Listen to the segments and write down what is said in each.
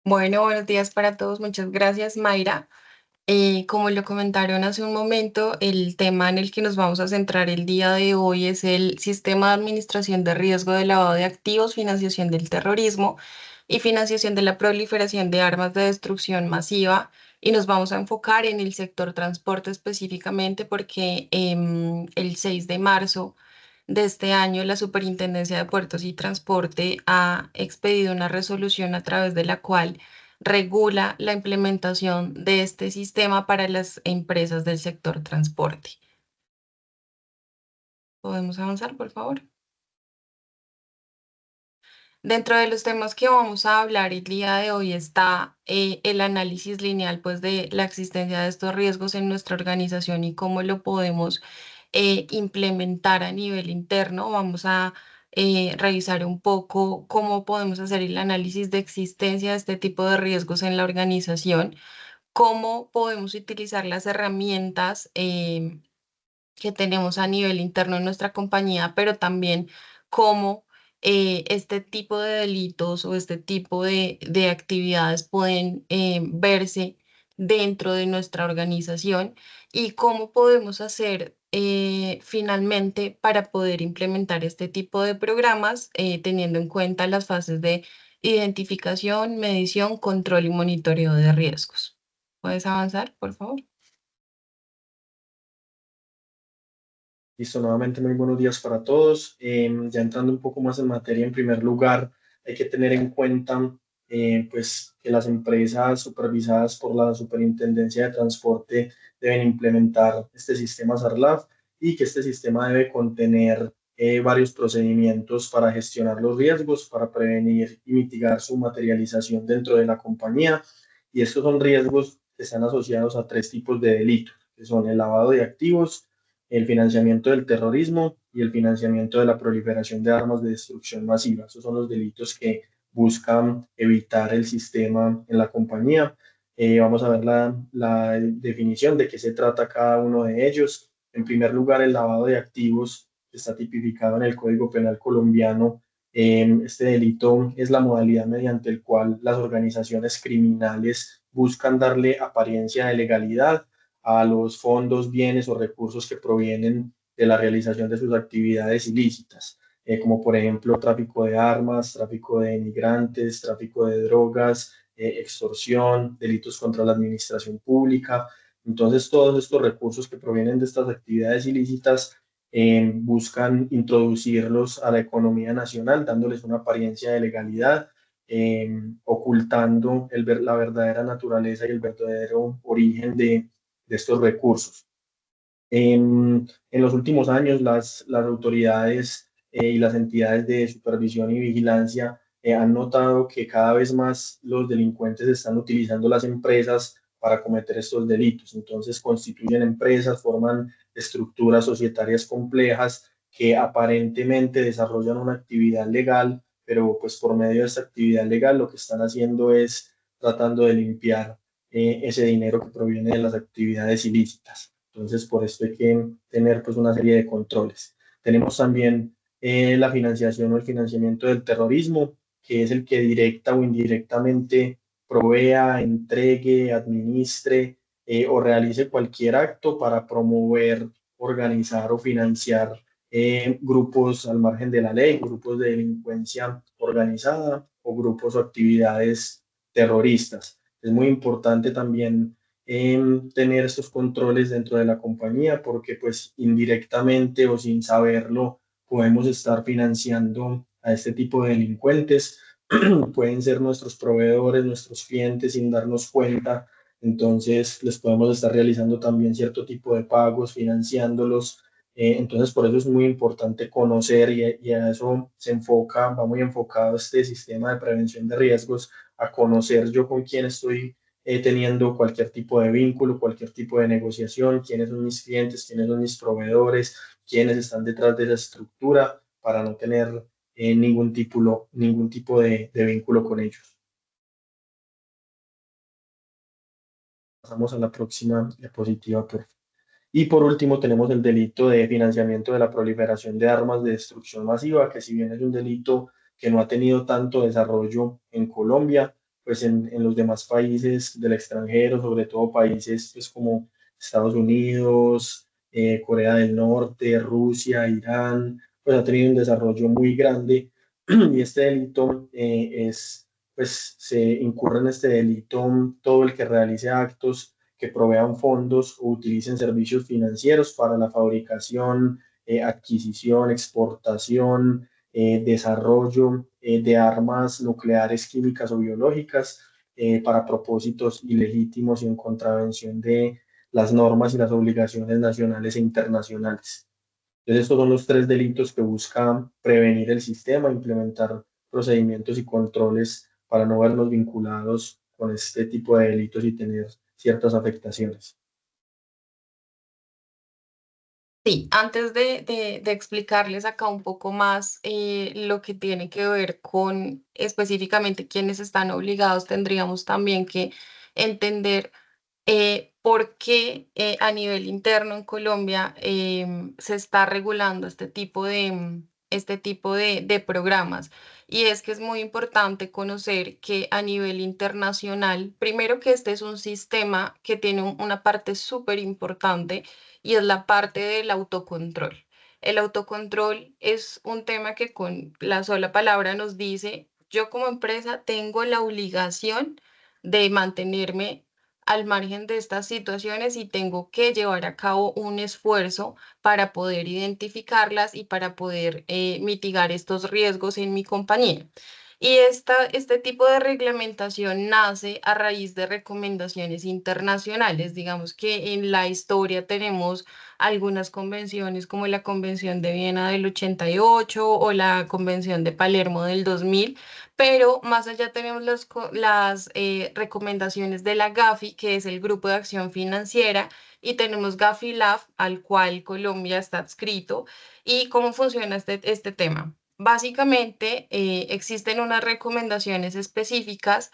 Bueno, buenos días para todos. Muchas gracias, Mayra. Como lo comentaron hace un momento, el tema en el que nos vamos a centrar el día de hoy es el sistema de administración de riesgo de lavado de activos, financiación del terrorismo y financiación de la proliferación de armas de destrucción masiva. Y nos vamos a enfocar en el sector transporte específicamente porque el 6 de marzo de este año, la Superintendencia de Puertos y Transporte ha expedido una resolución a través de la cual regula la implementación de este sistema para las empresas del sector transporte. ¿Podemos avanzar, por favor? Dentro de los temas que vamos a hablar el día de hoy está el análisis lineal, pues, de la existencia de estos riesgos en nuestra organización y cómo lo podemos implementar a nivel interno. Vamos a revisar un poco cómo podemos hacer el análisis de existencia de este tipo de riesgos en la organización, cómo podemos utilizar las herramientas que tenemos a nivel interno en nuestra compañía, pero también cómo este tipo de delitos o este tipo de actividades pueden verse dentro de nuestra organización y cómo podemos hacer finalmente para poder implementar este tipo de programas teniendo en cuenta las fases de identificación, medición, control y monitoreo de riesgos. ¿Puedes avanzar, por favor? Listo, nuevamente muy buenos días para todos. Ya entrando un poco más en materia, en primer lugar, hay que tener en cuenta pues, que las empresas supervisadas por la Superintendencia de Transporte deben implementar este sistema SARLAF y que este sistema debe contener varios procedimientos para gestionar los riesgos, para prevenir y mitigar su materialización dentro de la compañía. Y estos son riesgos que están asociados a tres tipos de delitos, que son el lavado de activos, el financiamiento del terrorismo y el financiamiento de la proliferación de armas de destrucción masiva. Esos son los delitos que buscan evitar el sistema en la compañía. Vamos a ver la definición de qué se trata cada uno de ellos. En primer lugar, el lavado de activos está tipificado en el Código Penal colombiano. Este delito es la modalidad mediante el cual las organizaciones criminales buscan darle apariencia de legalidad a los fondos, bienes o recursos que provienen de la realización de sus actividades ilícitas, como por ejemplo tráfico de armas, tráfico de migrantes, tráfico de drogas, extorsión, delitos contra la administración pública. Entonces, todos estos recursos que provienen de estas actividades ilícitas buscan introducirlos a la economía nacional, dándoles una apariencia de legalidad, ocultando la verdadera naturaleza y el verdadero origen de estos recursos. En los últimos años, las autoridades y las entidades de supervisión y vigilancia han notado que cada vez más los delincuentes están utilizando las empresas para cometer estos delitos. Entonces, constituyen empresas, forman estructuras societarias complejas que aparentemente desarrollan una actividad legal, pero pues por medio de esta actividad legal lo que están haciendo es tratando de limpiar ese dinero que proviene de las actividades ilícitas. Entonces, por esto hay que tener pues una serie de controles. Tenemos también la financiación o el financiamiento del terrorismo, que es el que directa o indirectamente provea, entregue, administre o realice cualquier acto para promover, organizar o financiar grupos al margen de la ley, grupos de delincuencia organizada o grupos o actividades terroristas. Es muy importante también tener estos controles dentro de la compañía porque pues indirectamente o sin saberlo podemos estar financiando a este tipo de delincuentes. Pueden ser nuestros proveedores, nuestros clientes sin darnos cuenta. Entonces les podemos estar realizando también cierto tipo de pagos, financiándolos. Entonces por eso es muy importante conocer y a eso se enfoca, va muy enfocado este sistema de prevención de riesgos, a conocer yo con quién estoy teniendo cualquier tipo de vínculo, cualquier tipo de negociación, quiénes son mis clientes, quiénes son mis proveedores, quiénes están detrás de esa estructura para no tener ningún tipo de vínculo con ellos. Pasamos a la próxima diapositiva, por favor. Y por último tenemos el delito de financiamiento de la proliferación de armas de destrucción masiva, que si bien es un delito que no ha tenido tanto desarrollo en Colombia, pues en los demás países del extranjero, sobre todo países pues como Estados Unidos, Corea del Norte, Rusia, Irán, pues ha tenido un desarrollo muy grande y este delito pues se incurre en este delito todo el que realice actos que provean fondos o utilicen servicios financieros para la fabricación, adquisición, exportación, desarrollo de armas nucleares, químicas o biológicas para propósitos ilegítimos y en contravención de las normas y las obligaciones nacionales e internacionales. Entonces, estos son los tres delitos que buscan prevenir el sistema, implementar procedimientos y controles para no vernos vinculados con este tipo de delitos y tener ciertas afectaciones. Sí, antes de explicarles acá un poco más lo que tiene que ver con específicamente quienes están obligados, tendríamos también que entender por qué a nivel interno en Colombia se está regulando este tipo de programas. Y es que es muy importante conocer que a nivel internacional, primero que este es un sistema que tiene una parte súper importante y es la parte del autocontrol. El autocontrol es un tema que con la sola palabra nos dice, yo como empresa tengo la obligación de mantenerme al margen de estas situaciones y tengo que llevar a cabo un esfuerzo para poder identificarlas y para poder mitigar estos riesgos en mi compañía. Y este tipo de reglamentación nace a raíz de recomendaciones internacionales. Digamos que en la historia tenemos algunas convenciones como la Convención de Viena del 88 o la Convención de Palermo del 2000, pero más allá tenemos las recomendaciones de la Gafi, que es el Grupo de Acción Financiera, y tenemos Gafi Lab, al cual Colombia está adscrito. ¿Y cómo funciona este tema? Básicamente, existen unas recomendaciones específicas,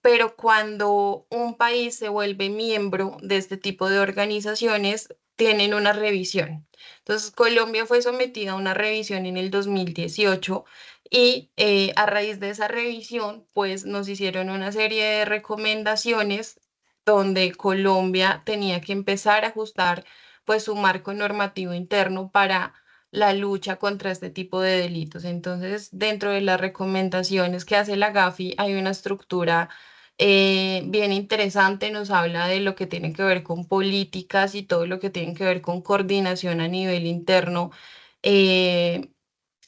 pero cuando un país se vuelve miembro de este tipo de organizaciones, tienen una revisión. Entonces, Colombia fue sometida a una revisión en el 2018 y a raíz de esa revisión, pues nos hicieron una serie de recomendaciones donde Colombia tenía que empezar a ajustar pues su marco normativo interno para la lucha contra este tipo de delitos. Entonces, dentro de las recomendaciones que hace la Gafi, hay una estructura bien interesante, nos habla de lo que tiene que ver con políticas y todo lo que tiene que ver con coordinación a nivel interno. eh,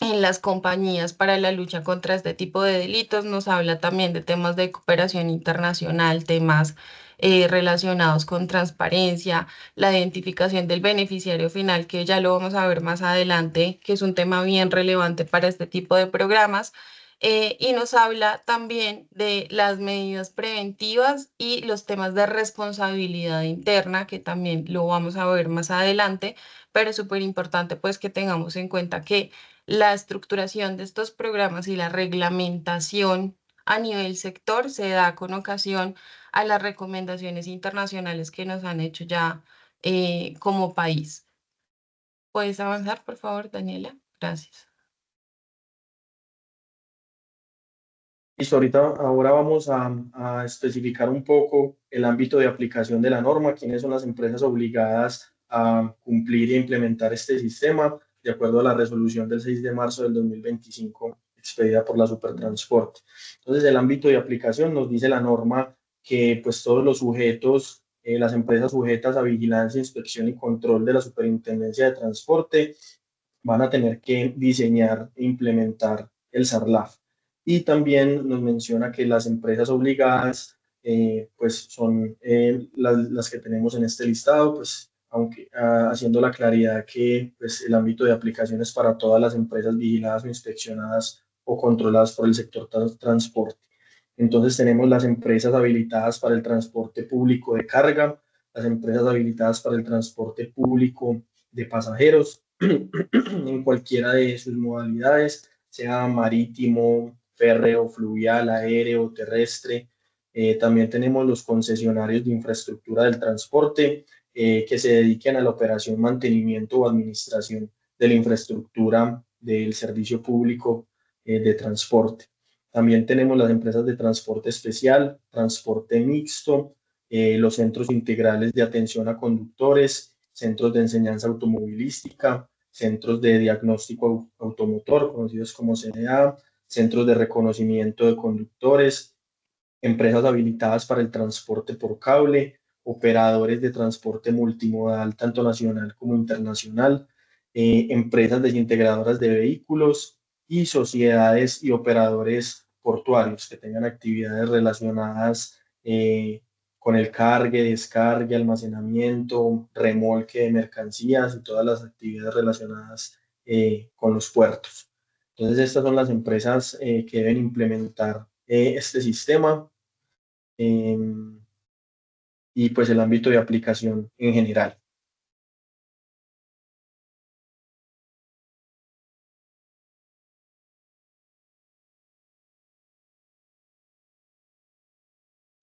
en las compañías para la lucha contra este tipo de delitos. Nos habla también de temas de cooperación internacional, temas relacionados con transparencia, la identificación del beneficiario final, que ya lo vamos a ver más adelante, que es un tema bien relevante para este tipo de programas. Y nos habla también de las medidas preventivas y los temas de responsabilidad interna, que también lo vamos a ver más adelante, pero es súper importante pues que tengamos en cuenta que la estructuración de estos programas y la reglamentación a nivel sector se da con ocasión a las recomendaciones internacionales que nos han hecho ya como país. ¿Puedes avanzar, por favor, Daniela? Gracias. Listo, ahora vamos a especificar un poco el ámbito de aplicación de la norma, quiénes son las empresas obligadas a cumplir e implementar este sistema, de acuerdo a la resolución del 6 de marzo del 2025 expedida por la Supertransporte. Entonces, el ámbito de aplicación nos dice la norma que pues todos los sujetos, las empresas sujetas a vigilancia, inspección y control de la Superintendencia de Transporte van a tener que diseñar e implementar el SARLAF. Y también nos menciona que las empresas obligadas, pues son las que tenemos en este listado, pues aunque haciendo la claridad que pues, el ámbito de aplicación es para todas las empresas vigiladas o inspeccionadas o controladas por el sector transporte. Entonces tenemos las empresas habilitadas para el transporte público de carga, las empresas habilitadas para el transporte público de pasajeros en cualquiera de sus modalidades, sea marítimo, férreo, fluvial, aéreo, terrestre. También tenemos los concesionarios de infraestructura del transporte que se dediquen a la operación, mantenimiento o administración de la infraestructura del servicio público de transporte. También tenemos las empresas de transporte especial, transporte mixto, los centros integrales de atención a conductores, centros de enseñanza automovilística, centros de diagnóstico automotor, conocidos como CDA, centros de reconocimiento de conductores, empresas habilitadas para el transporte por cable, operadores de transporte multimodal, tanto nacional como internacional, empresas desintegradoras de vehículos y sociedades y operadores portuarios que tengan actividades relacionadas con el cargue, descargue, almacenamiento, remolque de mercancías y todas las actividades relacionadas con los puertos. Entonces, estas son las empresas que deben implementar este sistema eh, y pues el ámbito de aplicación en general.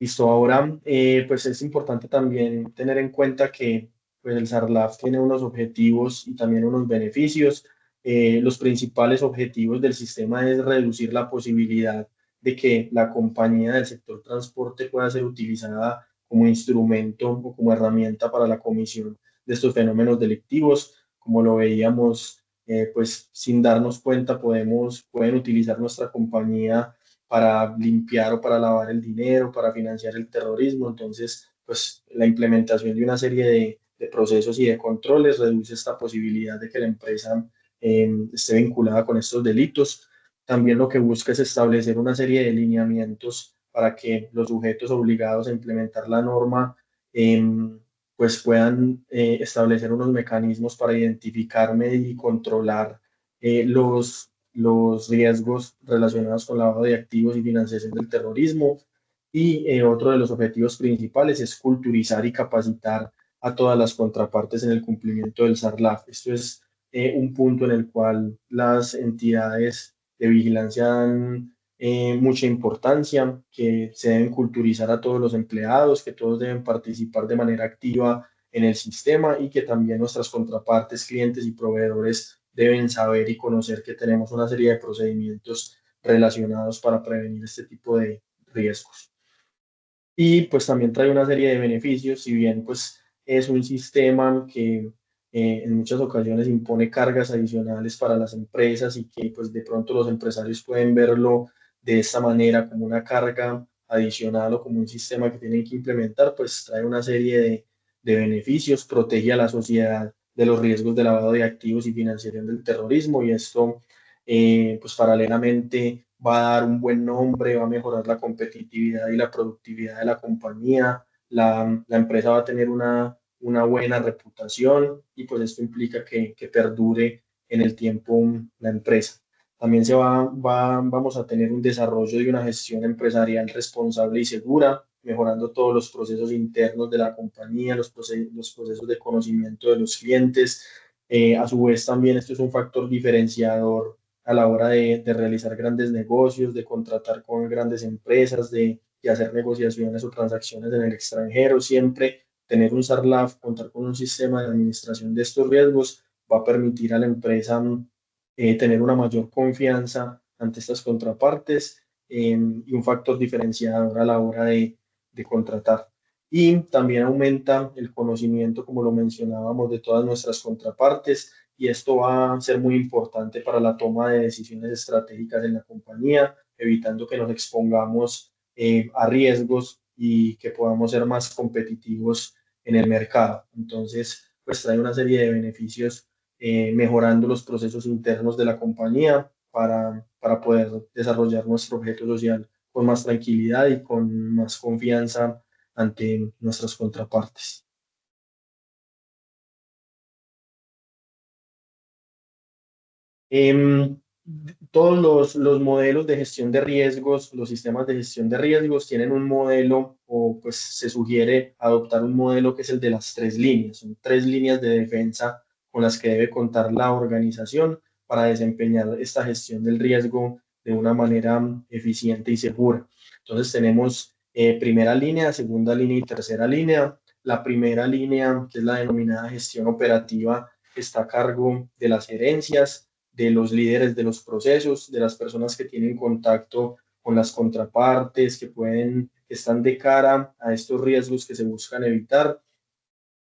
Listo, ahora pues es importante también tener en cuenta que pues el SARLAF tiene unos objetivos y también unos beneficios. Los principales objetivos del sistema es reducir la posibilidad de que la compañía del sector transporte pueda ser utilizada como instrumento o como herramienta para la comisión de estos fenómenos delictivos. Como lo veíamos, pues sin darnos cuenta pueden utilizar nuestra compañía para limpiar o para lavar el dinero, para financiar el terrorismo. Entonces, pues la implementación de una serie de procesos y de controles reduce esta posibilidad de que la empresa esté vinculada con estos delitos. También lo que busca es establecer una serie de lineamientos para que los sujetos obligados a implementar la norma pues puedan establecer unos mecanismos para identificar, medir y controlar los riesgos relacionados con lavado de activos y financiación del terrorismo. Y otro de los objetivos principales es culturizar y capacitar a todas las contrapartes en el cumplimiento del SARLAF. Esto es un punto en el cual las entidades de vigilancia dan mucha importancia, que se deben culturizar a todos los empleados, que todos deben participar de manera activa en el sistema y que también nuestras contrapartes, clientes y proveedores deben saber y conocer que tenemos una serie de procedimientos relacionados para prevenir este tipo de riesgos. Y pues también trae una serie de beneficios, si bien pues es un sistema que en muchas ocasiones impone cargas adicionales para las empresas y que pues de pronto los empresarios pueden verlo de esta manera como una carga adicional o como un sistema que tienen que implementar, pues trae una serie de beneficios, protege a la sociedad de los riesgos de lavado de activos y financiación del terrorismo y esto pues paralelamente va a dar un buen nombre, va a mejorar la competitividad y la productividad de la compañía, la empresa va a tener una buena reputación y pues esto implica que perdure en el tiempo la empresa. También vamos a tener un desarrollo y una gestión empresarial responsable y segura, mejorando todos los procesos internos de la compañía, los procesos de conocimiento de los clientes. A su vez, también esto es un factor diferenciador a la hora de realizar grandes negocios, de contratar con grandes empresas, de hacer negociaciones o transacciones en el extranjero. Siempre tener un SARLAF, contar con un sistema de administración de estos riesgos, va a permitir a la empresa tener una mayor confianza ante estas contrapartes y un factor diferenciador a la hora de contratar. Y también aumenta el conocimiento, como lo mencionábamos, de todas nuestras contrapartes y esto va a ser muy importante para la toma de decisiones estratégicas en la compañía, evitando que nos expongamos a riesgos y que podamos ser más competitivos en el mercado. Entonces, pues trae una serie de beneficios mejorando los procesos internos de la compañía para poder desarrollar nuestro objeto social con más tranquilidad y con más confianza ante nuestras contrapartes. Em, todos los modelos de gestión de riesgos, los sistemas de gestión de riesgos tienen un modelo o pues se sugiere adoptar un modelo que es el de las tres líneas. Son tres líneas de defensa con las que debe contar la organización para desempeñar esta gestión del riesgo de una manera eficiente y segura. Entonces tenemos primera línea, segunda línea y tercera línea. La primera línea, que es la denominada gestión operativa, está a cargo de las gerencias, de los líderes de los procesos, de las personas que tienen contacto con las contrapartes que están de cara a estos riesgos que se buscan evitar,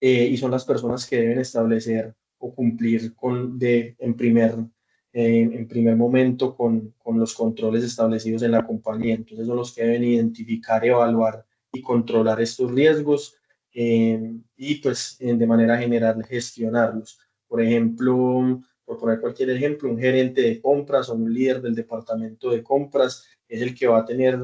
y son las personas que deben establecer o cumplir en primer momento con los controles establecidos en la compañía. Entonces son los que deben identificar, evaluar y controlar estos riesgos, y pues de manera general gestionarlos. Por ejemplo, por poner cualquier ejemplo, un gerente de compras o un líder del departamento de compras es el que va a tener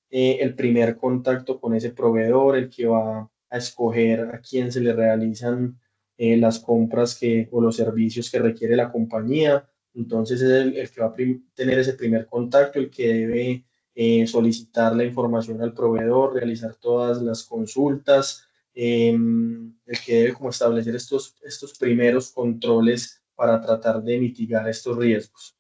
el primer contacto con ese proveedor, el que va a escoger a quién se le realizan las compras o los servicios que requiere la compañía. Entonces es el que va a tener ese primer contacto, el que debe solicitar la información al proveedor, realizar todas las consultas, el que debe como establecer estos primeros controles para tratar de mitigar estos riesgos.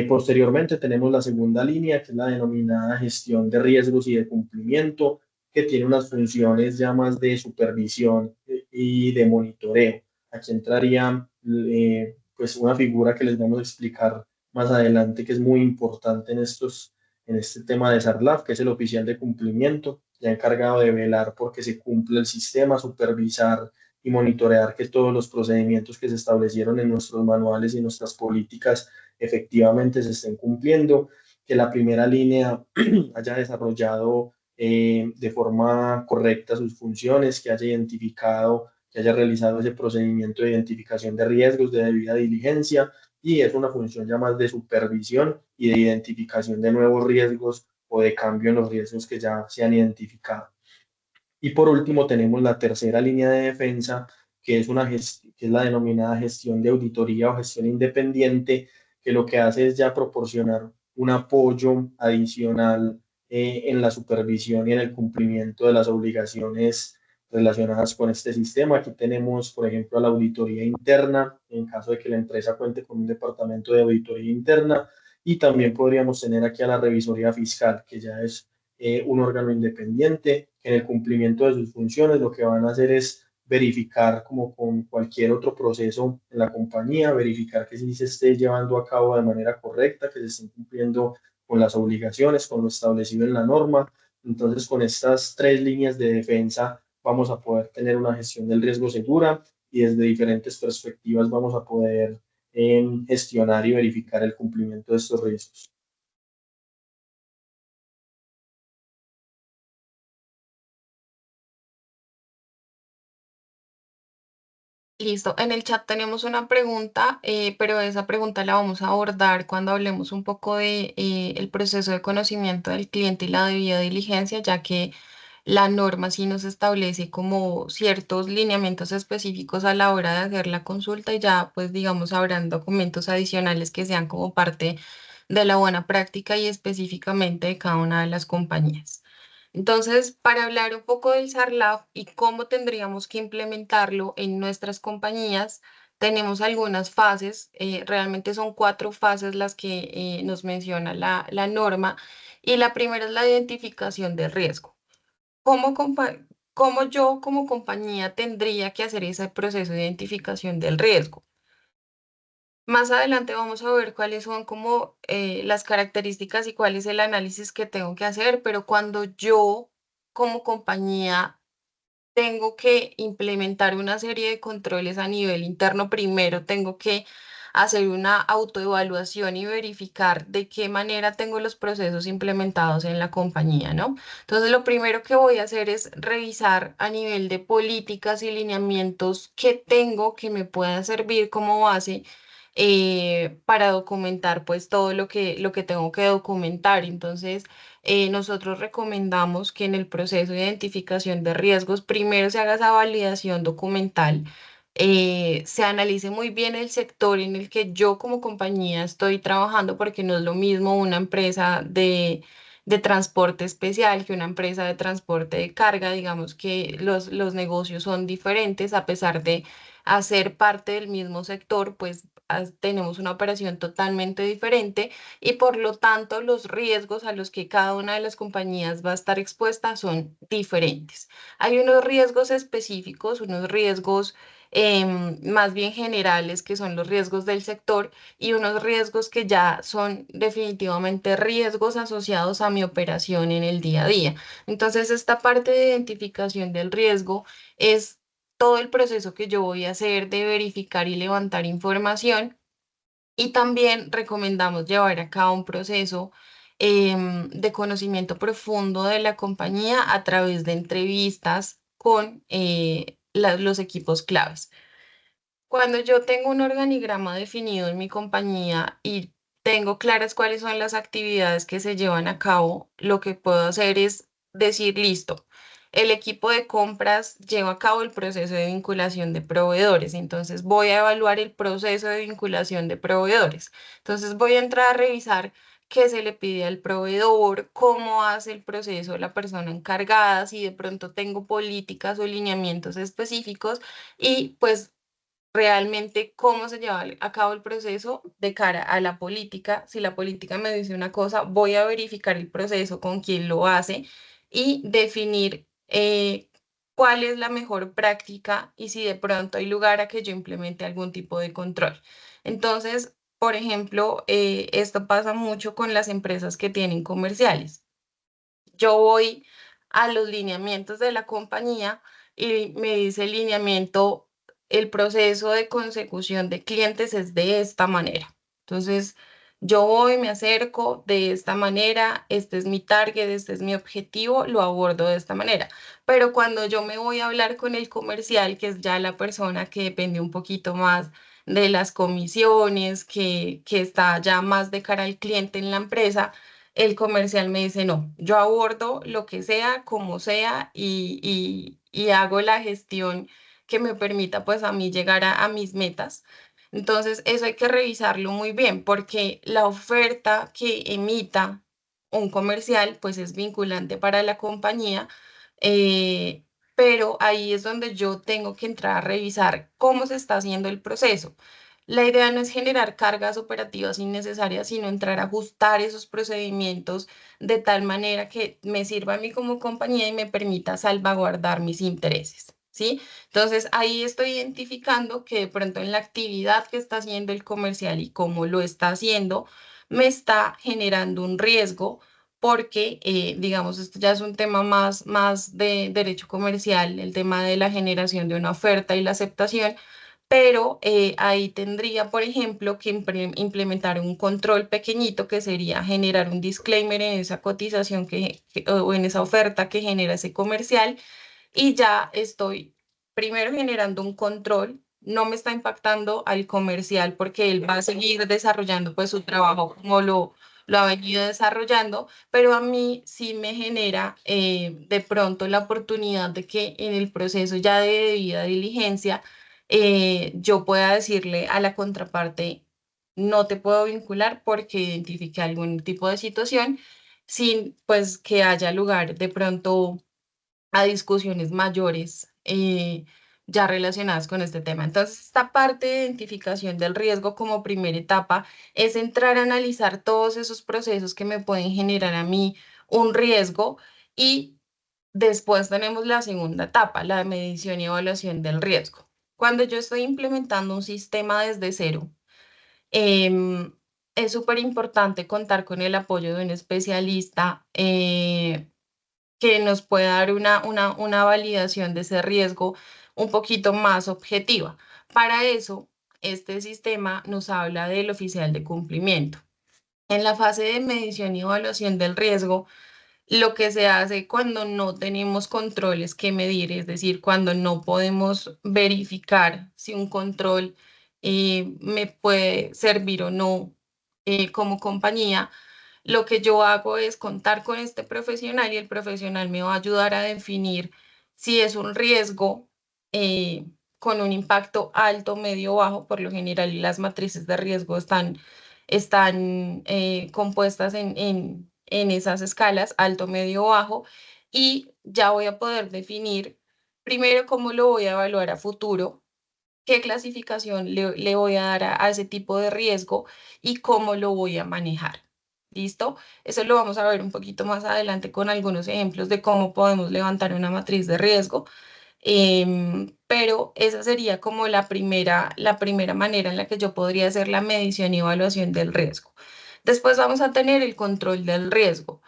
Posteriormente tenemos la segunda línea, que es la denominada gestión de riesgos y de cumplimiento, que tiene unas funciones ya más de supervisión y de monitoreo. Aquí entraría pues una figura que les vamos a explicar más adelante, que es muy importante en este tema de SARLAF, que es el oficial de cumplimiento, ya encargado de velar porque se cumple el sistema, supervisar y monitorear que todos los procedimientos que se establecieron en nuestros manuales y nuestras políticas efectivamente se estén cumpliendo, que la primera línea haya desarrollado de forma correcta sus funciones, que haya identificado, que haya realizado ese procedimiento de identificación de riesgos de debida diligencia, y es una función ya más de supervisión y de identificación de nuevos riesgos o de cambio en los riesgos que ya se han identificado. Y por último tenemos la tercera línea de defensa, que es, que es la denominada gestión de auditoría o gestión independiente, que lo que hace es ya proporcionar un apoyo adicional en la supervisión y en el cumplimiento de las obligaciones relacionadas con este sistema. Aquí tenemos, por ejemplo, a la auditoría interna, en caso de que la empresa cuente con un departamento de auditoría interna, y también podríamos tener aquí a la revisoría fiscal, que ya es un órgano independiente que en el cumplimiento de sus funciones lo que van a hacer es verificar, como con cualquier otro proceso en la compañía, verificar que sí se esté llevando a cabo de manera correcta, que se estén cumpliendo con las obligaciones, con lo establecido en la norma. Entonces, con estas tres líneas de defensa vamos a poder tener una gestión del riesgo segura, y desde diferentes perspectivas vamos a poder gestionar y verificar el cumplimiento de estos riesgos. Listo, en el chat tenemos una pregunta, pero esa pregunta la vamos a abordar cuando hablemos un poco de el proceso de conocimiento del cliente y la debida diligencia, ya que la norma sí nos establece como ciertos lineamientos específicos a la hora de hacer la consulta, y ya pues digamos habrán documentos adicionales que sean como parte de la buena práctica y específicamente de cada una de las compañías. Entonces, para hablar un poco del SARLAF y cómo tendríamos que implementarlo en nuestras compañías, tenemos algunas fases, realmente son 4 fases las que nos menciona la norma, y la primera es la identificación de riesgo. ¿Cómo, cómo yo como compañía tendría que hacer ese proceso de identificación del riesgo? Más adelante vamos a ver cuáles son como las características y cuál es el análisis que tengo que hacer, pero cuando yo como compañía tengo que implementar una serie de controles a nivel interno, primero tengo que hacer una autoevaluación y verificar de qué manera tengo los procesos implementados en la compañía, ¿no? Entonces, lo primero que voy a hacer es revisar a nivel de políticas y lineamientos que tengo que me puedan servir como base para documentar pues todo lo que tengo que documentar. Entonces, nosotros recomendamos que en el proceso de identificación de riesgos primero se haga esa validación documental, se analice muy bien el sector en el que yo como compañía estoy trabajando, porque no es lo mismo una empresa de transporte especial que una empresa de transporte de carga. Digamos que los negocios son diferentes, a pesar de hacer parte del mismo sector, pues tenemos una operación totalmente diferente, y por lo tanto los riesgos a los que cada una de las compañías va a estar expuesta son diferentes. Hay unos riesgos específicos, unos riesgos más bien generales, que son los riesgos del sector, y unos riesgos que ya son definitivamente riesgos asociados a mi operación en el día a día. Entonces, esta parte de identificación del riesgo es todo el proceso que yo voy a hacer de verificar y levantar información. Y también recomendamos llevar a cabo un proceso de conocimiento profundo de la compañía a través de entrevistas con los equipos claves. Cuando yo tengo un organigrama definido en mi compañía y tengo claras cuáles son las actividades que se llevan a cabo, lo que puedo hacer es decir, listo, el equipo de compras lleva a cabo el proceso de vinculación de proveedores, entonces voy a evaluar el proceso de vinculación de proveedores. Entonces voy a entrar a revisar qué se le pide al proveedor, cómo hace el proceso la persona encargada, si de pronto tengo políticas o lineamientos específicos y pues realmente cómo se lleva a cabo el proceso de cara a la política. Si la política me dice una cosa, voy a verificar el proceso con quién lo hace y definir cuál es la mejor práctica y si de pronto hay lugar a que yo implemente algún tipo de control. Entonces, por ejemplo, esto pasa mucho con las empresas que tienen comerciales. Yo voy a los lineamientos de la compañía y me dice el lineamiento, el proceso de consecución de clientes es de esta manera. Entonces, yo voy, me acerco de esta manera, este es mi target, este es mi objetivo, lo abordo de esta manera. Pero cuando yo me voy a hablar con el comercial, que es ya la persona que depende un poquito más de las comisiones, que está ya más de cara al cliente en la empresa, el comercial me dice, no, yo abordo lo que sea, como sea, y hago la gestión que me permita pues a mí llegar a mis metas. Entonces, eso hay que revisarlo muy bien porque la oferta que emita un comercial pues es vinculante para la compañía, eh, pero ahí es donde yo tengo que entrar a revisar cómo se está haciendo el proceso. La idea no es generar cargas operativas innecesarias, sino entrar a ajustar esos procedimientos de tal manera que me sirva a mí como compañía y me permita salvaguardar mis intereses, ¿sí? Entonces ahí estoy identificando que de pronto en la actividad que está haciendo el comercial y cómo lo está haciendo, me está generando un riesgo porque, digamos, esto ya es un tema más de derecho comercial, el tema de la generación de una oferta y la aceptación, pero ahí tendría, por ejemplo, que implementar un control pequeñito que sería generar un disclaimer en esa cotización o en esa oferta que genera ese comercial y ya estoy primero generando un control, no me está impactando al comercial porque él va a seguir desarrollando pues su trabajo como lo ha venido desarrollando, pero a mí sí me genera de pronto la oportunidad de que en el proceso ya de debida diligencia yo pueda decirle a la contraparte, no te puedo vincular porque identifique algún tipo de situación sin pues que haya lugar de pronto a discusiones mayores ya relacionadas con este tema. Entonces, esta parte de identificación del riesgo como primera etapa es entrar a analizar todos esos procesos que me pueden generar a mí un riesgo y después tenemos la segunda etapa, la medición y evaluación del riesgo. Cuando yo estoy implementando un sistema desde cero, em, es súper importante contar con el apoyo de un especialista que nos pueda dar una validación de ese riesgo un poquito más objetiva. Para eso, este sistema nos habla del oficial de cumplimiento. En la fase de medición y evaluación del riesgo, lo que se hace cuando no tenemos controles que medir, es decir, cuando no podemos verificar si un control me puede servir o no como compañía, lo que yo hago es contar con este profesional y el profesional me va a ayudar a definir si es un riesgo eh, con un impacto alto, medio o bajo. Por lo general, las matrices de riesgo están compuestas en esas escalas, alto, medio o bajo, y ya voy a poder definir primero cómo lo voy a evaluar a futuro, qué clasificación le voy a dar a ese tipo de riesgo y cómo lo voy a manejar. ¿Listo? Eso lo vamos a ver un poquito más adelante con algunos ejemplos de cómo podemos levantar una matriz de riesgo. Pero esa sería como la primera manera en la que yo podría hacer la medición y evaluación del riesgo. Después vamos a tener el control del riesgo.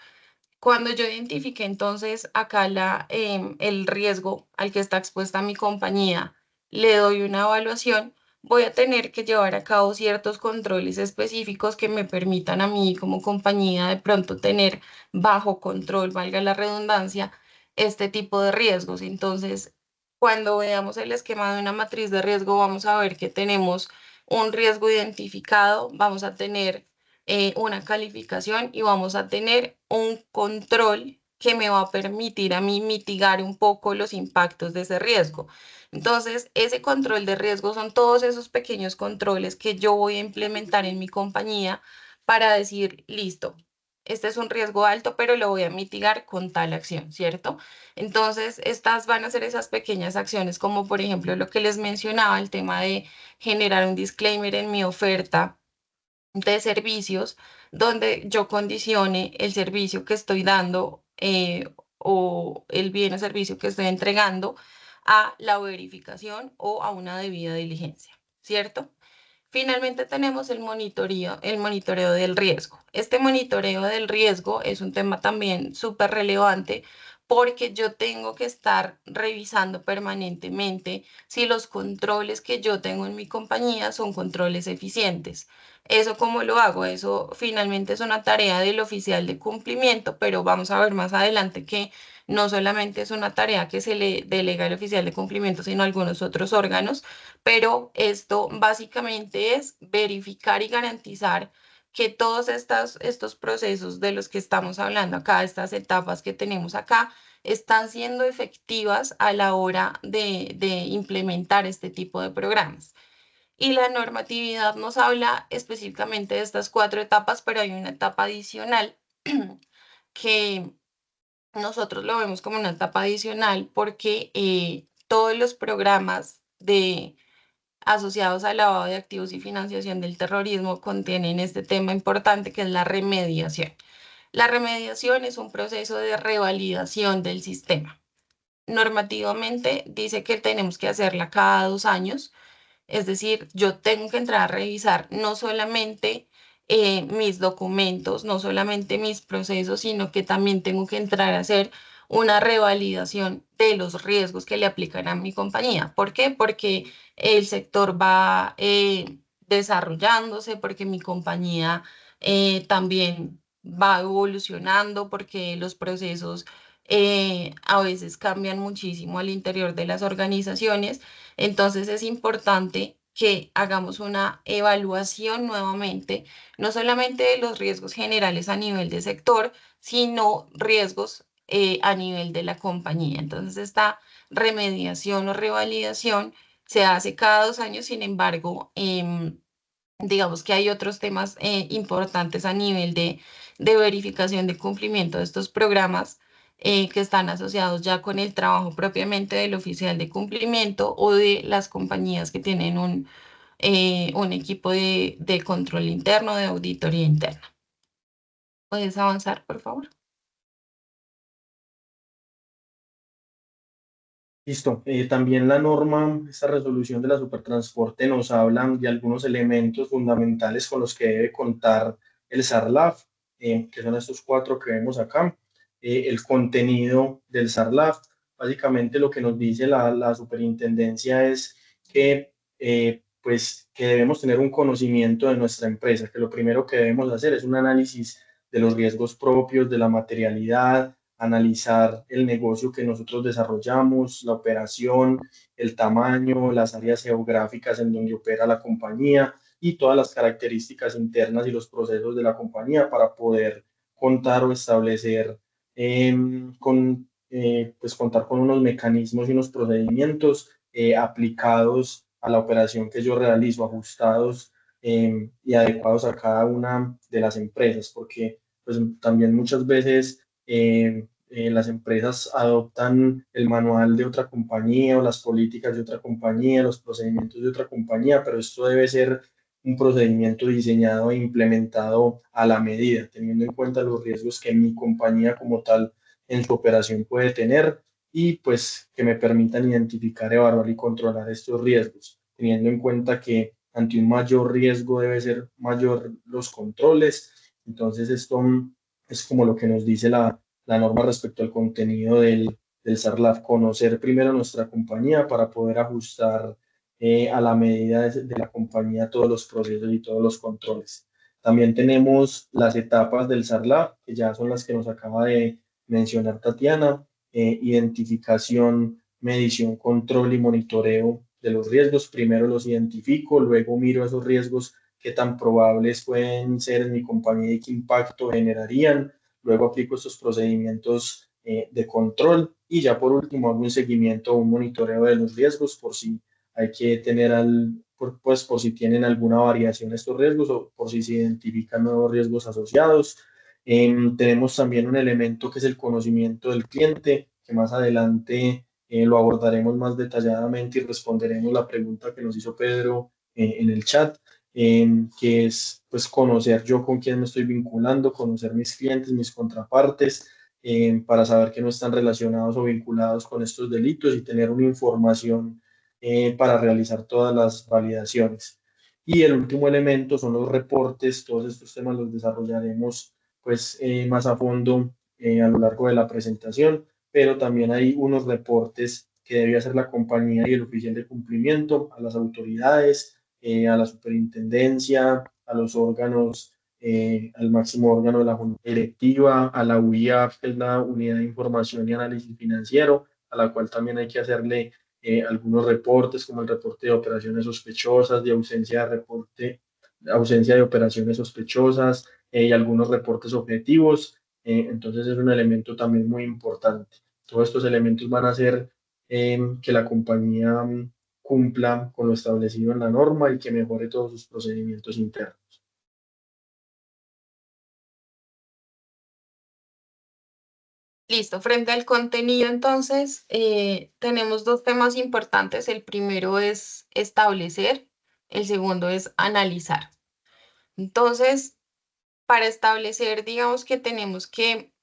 Cuando yo identifique entonces acá el riesgo al que está expuesta mi compañía, le doy una evaluación, voy a tener que llevar a cabo ciertos controles específicos que me permitan a mí como compañía de pronto tener bajo control, valga la redundancia, este tipo de riesgos. Entonces, cuando veamos el esquema de una matriz de riesgo, vamos a ver que tenemos un riesgo identificado, vamos a tener una calificación y vamos a tener un control que me va a permitir a mí mitigar un poco los impactos de ese riesgo. Entonces, ese control de riesgo son todos esos pequeños controles que yo voy a implementar en mi compañía para decir, listo, este es un riesgo alto, pero lo voy a mitigar con tal acción, ¿cierto? Entonces, estas van a ser esas pequeñas acciones, como por ejemplo lo que les mencionaba, el tema de generar un disclaimer en mi oferta de servicios donde yo condicione el servicio que estoy dando o el bien o servicio que estoy entregando a la verificación o a una debida diligencia, ¿cierto? Finalmente tenemos el monitoreo del riesgo. Este monitoreo del riesgo es un tema también súper relevante porque yo tengo que estar revisando permanentemente si los controles que yo tengo en mi compañía son controles eficientes. ¿Eso cómo lo hago? Eso finalmente es una tarea del oficial de cumplimiento, pero vamos a ver más adelante que no solamente es una tarea que se le delega al oficial de cumplimiento, sino a algunos otros órganos, pero esto básicamente es verificar y garantizar que todos estos procesos de los que estamos hablando acá, estas etapas que tenemos acá, están siendo efectivas a la hora de implementar este tipo de programas. Y la normatividad nos habla específicamente de estas cuatro etapas, pero hay una etapa adicional que nosotros lo vemos como una etapa adicional porque todos los programas asociados al lavado de activos y financiación del terrorismo contienen este tema importante que es la remediación. La remediación es un proceso de revalidación del sistema. Normativamente dice que tenemos que hacerla cada 2 años, es decir, yo tengo que entrar a revisar no solamente mis documentos, no solamente mis procesos, sino que también tengo que entrar a hacer una revalidación de los riesgos que le aplican a mi compañía. ¿Por qué? Porque el sector va desarrollándose, porque mi compañía también va evolucionando, porque los procesos a veces cambian muchísimo al interior de las organizaciones. Entonces es importante que hagamos una evaluación nuevamente, no solamente de los riesgos generales a nivel de sector, sino riesgos a nivel de la compañía. Entonces esta remediación o revalidación se hace cada 2 años, sin embargo, digamos que hay otros temas importantes a nivel de verificación de cumplimiento de estos programas que están asociados ya con el trabajo propiamente del oficial de cumplimiento o de las compañías que tienen un equipo de control interno, de auditoría interna. ¿Puedes avanzar, por favor? Listo. También la norma, esta resolución de la supertransporte nos habla de algunos elementos fundamentales con los que debe contar el SARLAF, que son estos cuatro que vemos acá. El contenido del SARLAF, básicamente lo que nos dice la superintendencia es que, pues, que debemos tener un conocimiento de nuestra empresa, que lo primero que debemos hacer es un análisis de los riesgos propios, de la materialidad, analizar el negocio que nosotros desarrollamos, la operación, el tamaño, las áreas geográficas en donde opera la compañía y todas las características internas y los procesos de la compañía para poder contar o establecer pues contar con unos mecanismos y unos procedimientos aplicados a la operación que yo realizo, ajustados y adecuados a cada una de las empresas, porque pues también muchas veces las empresas adoptan el manual de otra compañía o las políticas de otra compañía, los procedimientos de otra compañía, pero esto debe ser un procedimiento diseñado e implementado a la medida, teniendo en cuenta los riesgos que mi compañía como tal en su operación puede tener y pues que me permitan identificar, evaluar y controlar estos riesgos, teniendo en cuenta que ante un mayor riesgo debe ser mayor los controles. Entonces esto es como lo que nos dice la norma respecto al contenido del SARLAF, conocer primero nuestra compañía para poder ajustar a la medida de la compañía todos los procesos y todos los controles. También tenemos las etapas del SARLAF, que ya son las que nos acaba de mencionar Tatiana: identificación, medición, control y monitoreo de los riesgos. Primero los identifico, luego miro esos riesgos, qué tan probables pueden ser en mi compañía y qué impacto generarían. Luego aplico estos procedimientos de control y ya por último hago un seguimiento o un monitoreo de los riesgos por si hay que tener pues por si tienen alguna variación estos riesgos o por si se identifican nuevos riesgos asociados. Tenemos también un elemento que es el conocimiento del cliente, que más adelante lo abordaremos más detalladamente y responderemos la pregunta que nos hizo Pedro en el chat, que es pues conocer yo con quién me estoy vinculando, conocer mis clientes, mis contrapartes, para saber que no están relacionados o vinculados con estos delitos y tener una información para realizar todas las validaciones. Y el último elemento son los reportes. Todos estos temas los desarrollaremos pues más a fondo a lo largo de la presentación, pero también hay unos reportes que debe hacer la compañía y el oficial de cumplimiento a las autoridades, a la superintendencia, a los órganos, al máximo órgano de la junta directiva, a la UIAF, que es la Unidad de Información y Análisis Financiero, a la cual también hay que hacerle algunos reportes, como el reporte de operaciones sospechosas, de ausencia de reporte, ausencia de operaciones sospechosas, y algunos reportes objetivos. Entonces es un elemento también muy importante. Todos estos elementos van a hacer que la compañía cumpla con lo establecido en la norma y que mejore todos sus procedimientos internos. Listo, frente al contenido, entonces, tenemos dos temas importantes. El primero es establecer, el segundo es analizar. Entonces, para establecer, digamos que tenemos que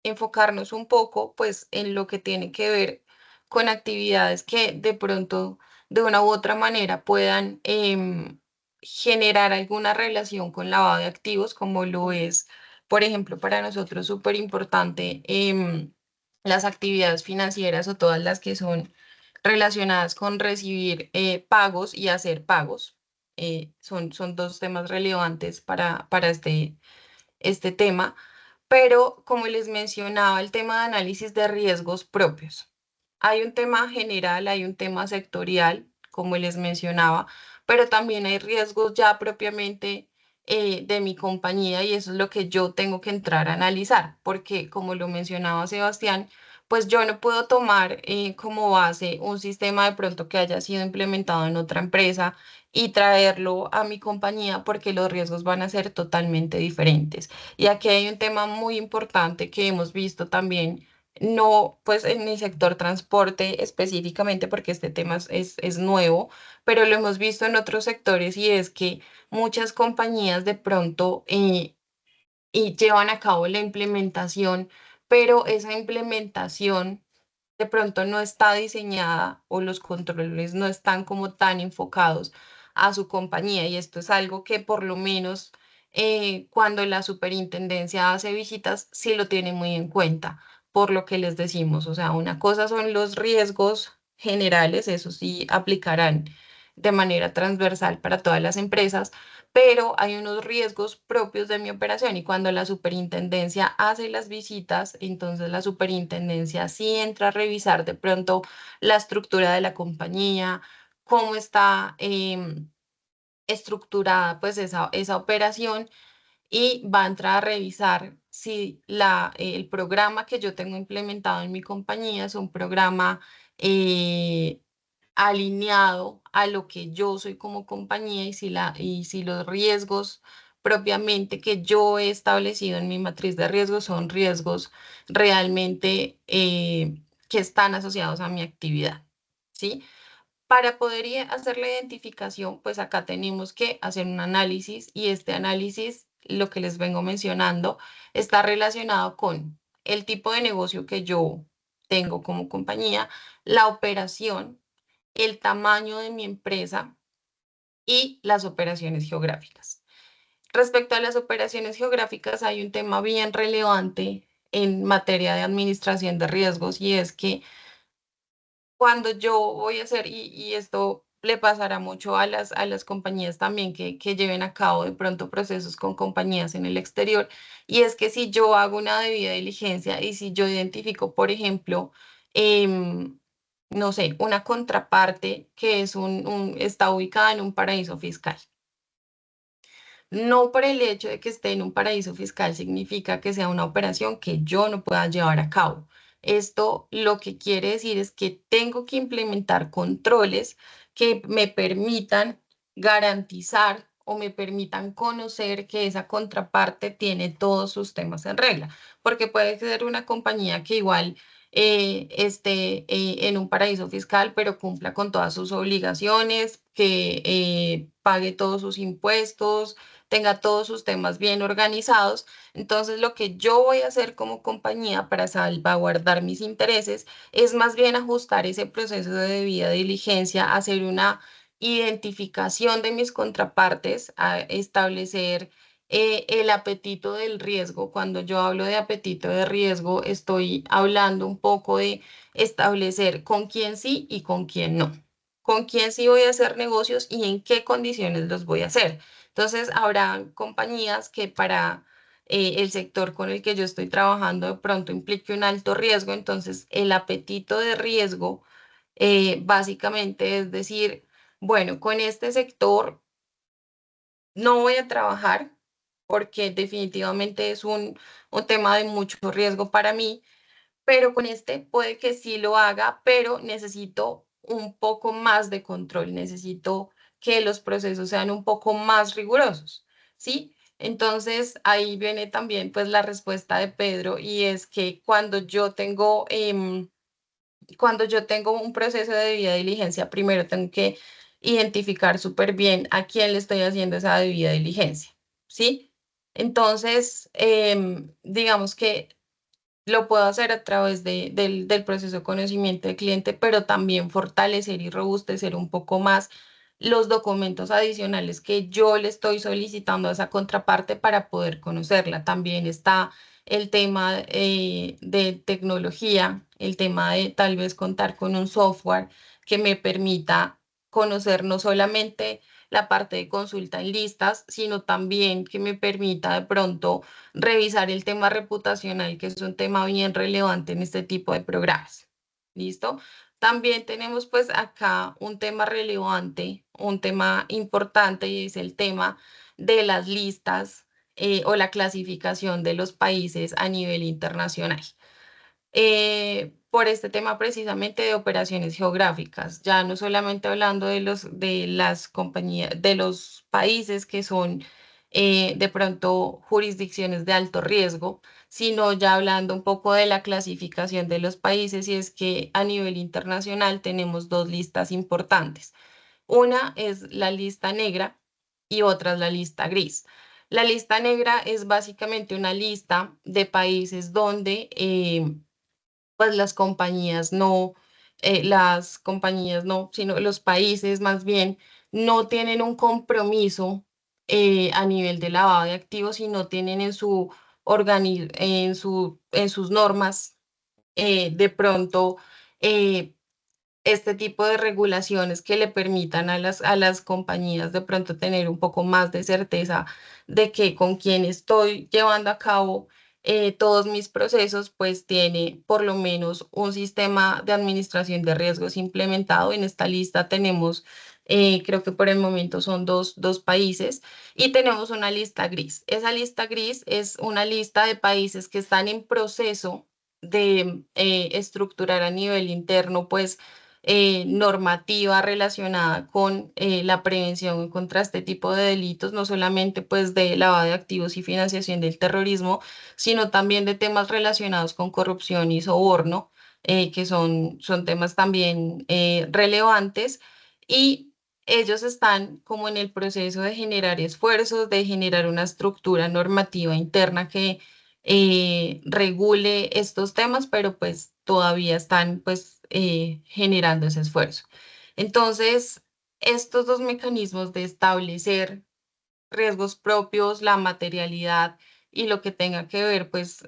enfocarnos un poco, pues, en lo que tiene que ver con actividades que de pronto, de una u otra manera, puedan generar alguna relación con lavado de activos, como lo es, por ejemplo, para nosotros súper importante las actividades financieras o todas las que son relacionadas con recibir pagos y hacer pagos. Son dos temas relevantes para este tema, pero como les mencionaba, el tema de análisis de riesgos propios. Hay un tema general, hay un tema sectorial, como les mencionaba, pero también hay riesgos ya propiamente de mi compañía y eso es lo que yo tengo que entrar a analizar, porque como lo mencionaba Sebastián, pues yo no puedo tomar como base un sistema de pronto que haya sido implementado en otra empresa y traerlo a mi compañía porque los riesgos van a ser totalmente diferentes. Y aquí hay un tema muy importante que hemos visto también, no pues en el sector transporte específicamente porque este tema es nuevo, pero lo hemos visto en otros sectores y es que muchas compañías de pronto y llevan a cabo la implementación, pero esa implementación de pronto no está diseñada o los controles no están como tan enfocados a su compañía y esto es algo que por lo menos cuando la superintendencia hace visitas sí lo tiene muy en cuenta, por lo que les decimos, o sea, una cosa son los riesgos generales, eso sí aplicarán de manera transversal para todas las empresas, pero hay unos riesgos propios de mi operación y cuando la superintendencia hace las visitas, entonces la superintendencia sí entra a revisar de pronto la estructura de la compañía, cómo está estructurada pues esa operación y va a entrar a revisar si el programa que yo tengo implementado en mi compañía es un programa eh, alineado a lo que yo soy como compañía y si los riesgos propiamente que yo he establecido en mi matriz de riesgos son riesgos realmente que están asociados a mi actividad, ¿sí? Para poder hacer la identificación, pues acá tenemos que hacer un análisis y este análisis, lo que les vengo mencionando, está relacionado con el tipo de negocio que yo tengo como compañía, la operación, el tamaño de mi empresa y las operaciones geográficas. Respecto a las operaciones geográficas, hay un tema bien relevante en materia de administración de riesgos y es que cuando yo voy a hacer, y esto le pasará mucho a las compañías también que lleven a cabo de pronto procesos con compañías en el exterior, y es que si yo hago una debida diligencia y si yo identifico, por ejemplo, em, no sé, una contraparte que es está ubicada en un paraíso fiscal. No por el hecho de que esté en un paraíso fiscal significa que sea una operación que yo no pueda llevar a cabo. Esto lo que quiere decir es que tengo que implementar controles que me permitan garantizar o me permitan conocer que esa contraparte tiene todos sus temas en regla, porque puede ser una compañía que igual esté en un paraíso fiscal, pero cumpla con todas sus obligaciones, que pague todos sus impuestos, tenga todos sus temas bien organizados. Entonces, lo que yo voy a hacer como compañía para salvaguardar mis intereses es más bien ajustar ese proceso de debida diligencia, hacer una identificación de mis contrapartes, a establecer el apetito del riesgo. Cuando yo hablo de apetito de riesgo, estoy hablando un poco de establecer con quién sí y con quién no. Con quién sí voy a hacer negocios y en qué condiciones los voy a hacer. Entonces, habrá compañías que para el sector con el que yo estoy trabajando de pronto implique un alto riesgo. Entonces, el apetito de riesgo básicamente es decir, bueno, con este sector no voy a trabajar porque definitivamente es un tema de mucho riesgo para mí, pero con este puede que sí lo haga, pero necesito un poco más de control, necesito que los procesos sean un poco más rigurosos, ¿sí? Entonces ahí viene también pues la respuesta de Pedro y es que cuando yo tengo un proceso de debida diligencia, primero tengo que identificar súper bien a quién le estoy haciendo esa debida diligencia, ¿sí? Entonces, digamos que lo puedo hacer a través del proceso de conocimiento del cliente, pero también fortalecer y robustecer un poco más los documentos adicionales que yo le estoy solicitando a esa contraparte para poder conocerla. También está el tema de tecnología, el tema de tal vez contar con un software que me permita conocer no solamente la parte de consulta en listas, sino también que me permita de pronto revisar el tema reputacional, que es un tema bien relevante en este tipo de programas. ¿Listo? También tenemos pues acá un tema relevante, un tema importante y es el tema de las listas o la clasificación de los países a nivel internacional por este tema precisamente de operaciones geográficas, ya no solamente hablando de las compañías, de los países que son de pronto jurisdicciones de alto riesgo, sino ya hablando un poco de la clasificación de los países, y es que a nivel internacional tenemos dos listas importantes. Una es la lista negra y otra es la lista gris. La lista negra es básicamente una lista de países donde pues las compañías no, sino los países más bien no tienen un compromiso a nivel de lavado de activos, sino tienen en en sus normas de pronto este tipo de regulaciones que le permitan a las compañías de pronto tener un poco más de certeza de que con quien estoy llevando a cabo todos mis procesos, pues tiene por lo menos un sistema de administración de riesgos implementado. En esta lista tenemos, creo que por el momento son dos países y tenemos una lista gris. Esa lista gris es una lista de países que están en proceso de estructurar a nivel interno, pues normativa relacionada con la prevención contra este tipo de delitos, no solamente pues de lavado de activos y financiación del terrorismo, sino también de temas relacionados con corrupción y soborno, que son temas también relevantes y ellos están como en el proceso de generar esfuerzos, de generar una estructura normativa interna que regule estos temas, pero pues todavía están pues generando ese esfuerzo. Entonces, estos dos mecanismos de establecer riesgos propios, la materialidad y lo que tenga que ver pues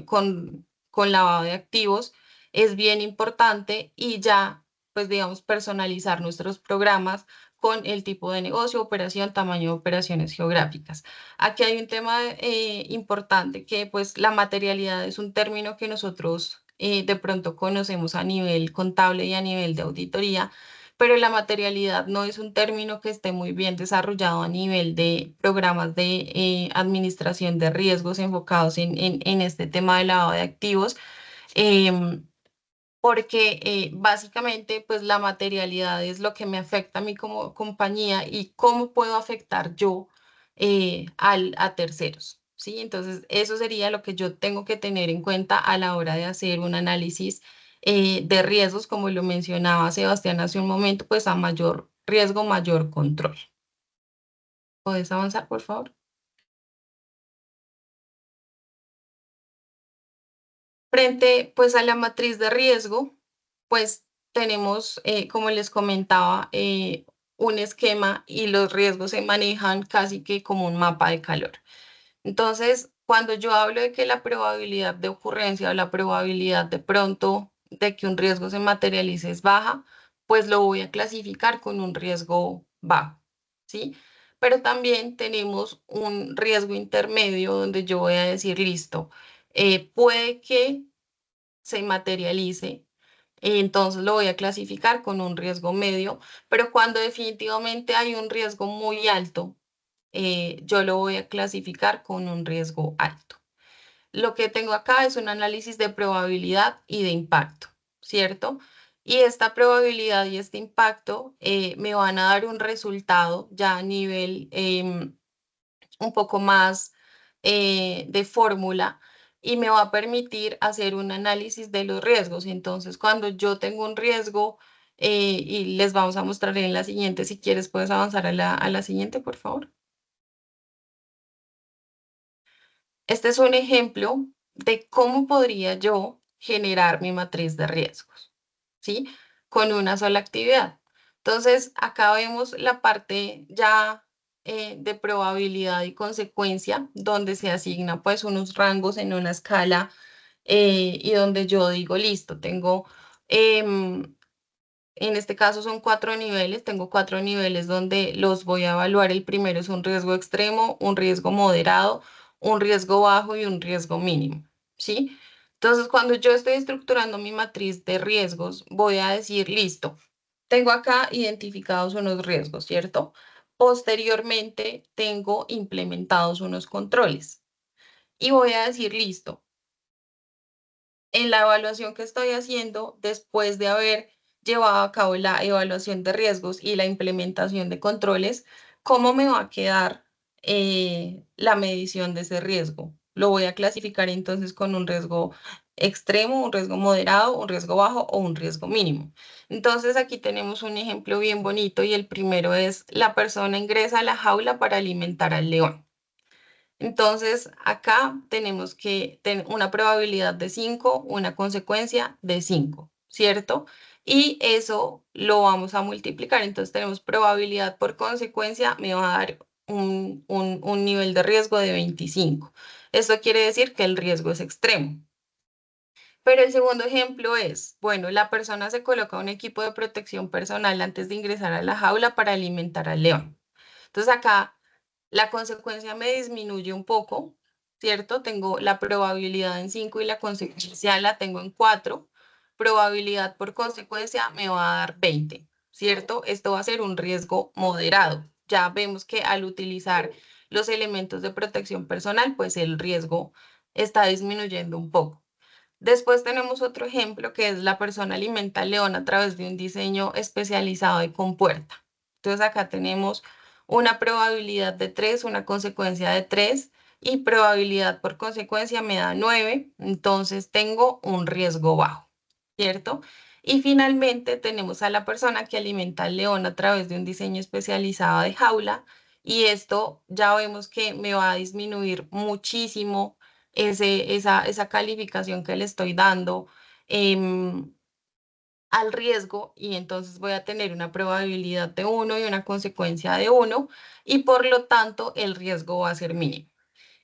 con lavado de activos es bien importante y ya pues digamos personalizar nuestros programas con el tipo de negocio, operación, tamaño de operaciones geográficas. Aquí hay un tema importante que pues la materialidad es un término que nosotros de pronto conocemos a nivel contable y a nivel de auditoría, pero la materialidad no es un término que esté muy bien desarrollado a nivel de programas de administración de riesgos enfocados en este tema de lavado de activos, em, porque básicamente pues la materialidad es lo que me afecta a mí como compañía y cómo puedo afectar yo a terceros. ¿Sí? Entonces, eso sería lo que yo tengo que tener en cuenta a la hora de hacer un análisis de riesgos, como lo mencionaba Sebastián hace un momento, pues a mayor riesgo, mayor control. ¿Puedes avanzar, por favor? Frente pues a la matriz de riesgo, pues tenemos, como les comentaba, un esquema y los riesgos se manejan casi que como un mapa de calor. Entonces, cuando yo hablo de que la probabilidad de ocurrencia o la probabilidad de pronto de que un riesgo se materialice es baja, pues lo voy a clasificar con un riesgo bajo, ¿sí? Pero también tenemos un riesgo intermedio donde yo voy a decir, listo, puede que se materialice, entonces lo voy a clasificar con un riesgo medio, pero cuando definitivamente hay un riesgo muy alto, yo lo voy a clasificar con un riesgo alto. Lo que tengo acá es un análisis de probabilidad y de impacto, ¿cierto? Y esta probabilidad y este impacto me van a dar un resultado ya a nivel un poco más de fórmula y me va a permitir hacer un análisis de los riesgos. Entonces, cuando yo tengo un riesgo, y les vamos a mostrar en la siguiente, si quieres puedes avanzar a la siguiente, por favor. Este es un ejemplo de cómo podría yo generar mi matriz de riesgos, ¿sí? Con una sola actividad. Entonces, acá vemos la parte ya de probabilidad y consecuencia, donde se asigna pues unos rangos en una escala y donde yo digo, listo, tengo em, en este caso son 4 niveles, tengo 4 niveles donde los voy a evaluar. El primero es un riesgo extremo, un riesgo moderado, un riesgo bajo y un riesgo mínimo, ¿sí? Entonces, cuando yo estoy estructurando mi matriz de riesgos, voy a decir, listo, tengo acá identificados unos riesgos, ¿cierto? Posteriormente, tengo implementados unos controles y voy a decir, listo, en la evaluación que estoy haciendo después de haber llevado a cabo la evaluación de riesgos y la implementación de controles, ¿cómo me va a quedar la medición de ese riesgo? Lo voy a clasificar entonces con un riesgo extremo, un riesgo moderado, un riesgo bajo o un riesgo mínimo. Entonces aquí tenemos un ejemplo bien bonito y el primero es la persona ingresa a la jaula para alimentar al león. Entonces, acá tenemos que tener una probabilidad de 5, una consecuencia de 5, ¿cierto? Y eso lo vamos a multiplicar. Entonces, tenemos probabilidad por consecuencia, me va a dar un nivel de riesgo de 25. Esto quiere decir que el riesgo es extremo. Pero el segundo ejemplo es, bueno, la persona se coloca un equipo de protección personal antes de ingresar a la jaula para alimentar al león. Entonces, acá la consecuencia me disminuye un poco, ¿cierto? Tengo la probabilidad en 5 y la consecuencia la tengo en 4. Probabilidad por consecuencia me va a dar 20, ¿cierto? Esto va a ser un riesgo moderado. Ya vemos que al utilizar los elementos de protección personal, pues el riesgo está disminuyendo un poco. Después tenemos otro ejemplo que es la persona alimenta al león a través de un diseño especializado de compuerta. Entonces acá tenemos una probabilidad de 3, una consecuencia de 3 y probabilidad por consecuencia me da 9, entonces tengo un riesgo bajo, ¿cierto? Y finalmente tenemos a la persona que alimenta al león a través de un diseño especializado de jaula y esto ya vemos que me va a disminuir muchísimo esa calificación que le estoy dando al riesgo y entonces voy a tener una probabilidad de 1 y una consecuencia de 1 y por lo tanto el riesgo va a ser mínimo.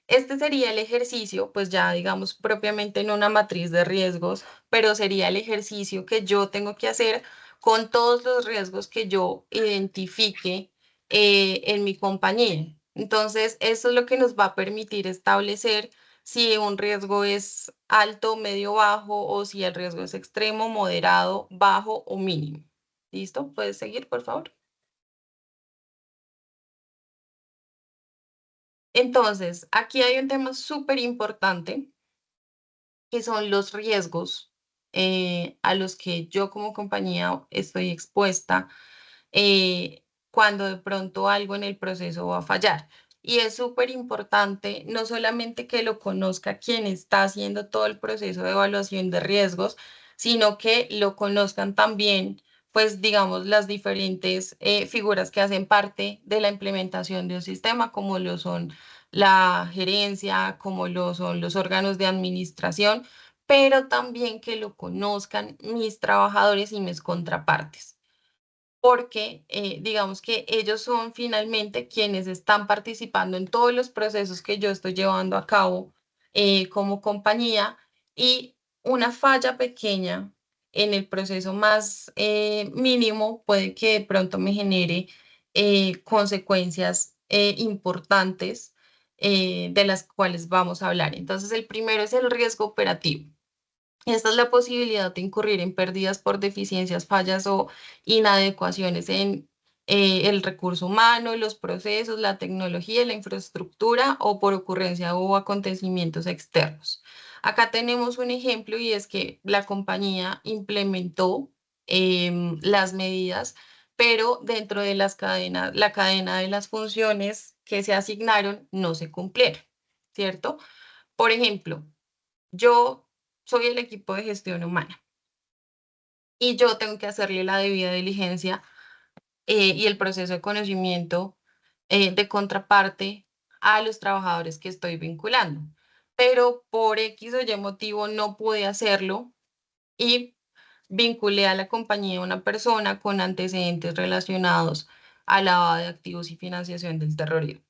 Este sería el ejercicio, pues ya digamos propiamente en una matriz de riesgos, pero sería el ejercicio que yo tengo que hacer con todos los riesgos que yo identifique en mi compañía. Entonces, eso es lo que nos va a permitir establecer si un riesgo es alto, medio, bajo o si el riesgo es extremo, moderado, bajo o mínimo. ¿Listo? ¿Puedes seguir, por favor? Entonces, aquí hay un tema súper importante que son los riesgos a los que yo como compañía estoy expuesta cuando de pronto algo en el proceso va a fallar. Y es súper importante no solamente que lo conozca quien está haciendo todo el proceso de evaluación de riesgos, sino que lo conozcan también, pues digamos, las diferentes figuras que hacen parte de la implementación de un sistema, como lo son la gerencia, como lo son los órganos de administración, pero también que lo conozcan mis trabajadores y mis contrapartes porque digamos que ellos son finalmente quienes están participando en todos los procesos que yo estoy llevando a cabo como compañía y una falla pequeña en el proceso más mínimo puede que de pronto me genere consecuencias importantes de las cuales vamos a hablar. Entonces, el primero es el riesgo operativo. Esta es la posibilidad de incurrir en pérdidas por deficiencias, fallas o inadecuaciones en el recurso humano, los procesos, la tecnología, la infraestructura o por ocurrencia o acontecimientos externos. Acá tenemos un ejemplo y es que la compañía implementó las medidas, pero dentro de las cadenas, la cadena de las funciones que se asignaron no se cumplieron, ¿cierto? Por ejemplo, yo soy el equipo de gestión humana y yo tengo que hacerle la debida diligencia y el proceso de conocimiento de contraparte a los trabajadores que estoy vinculando. Pero por X o Y motivo no pude hacerlo y vinculé a la compañía a una persona con antecedentes relacionados al lavado de activos y financiación del terrorismo.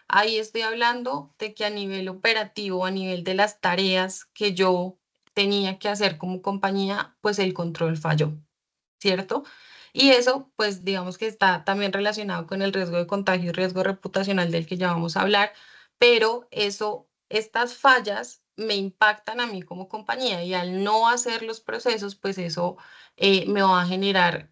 Ahí estoy hablando de que a nivel operativo, a nivel de las tareas que yo tenía que hacer como compañía, pues el control falló, ¿cierto? Y eso, pues digamos que está también relacionado con el riesgo de contagio y riesgo reputacional del que ya vamos a hablar, pero eso, estas fallas me impactan a mí como compañía y al no hacer los procesos, pues eso me va a generar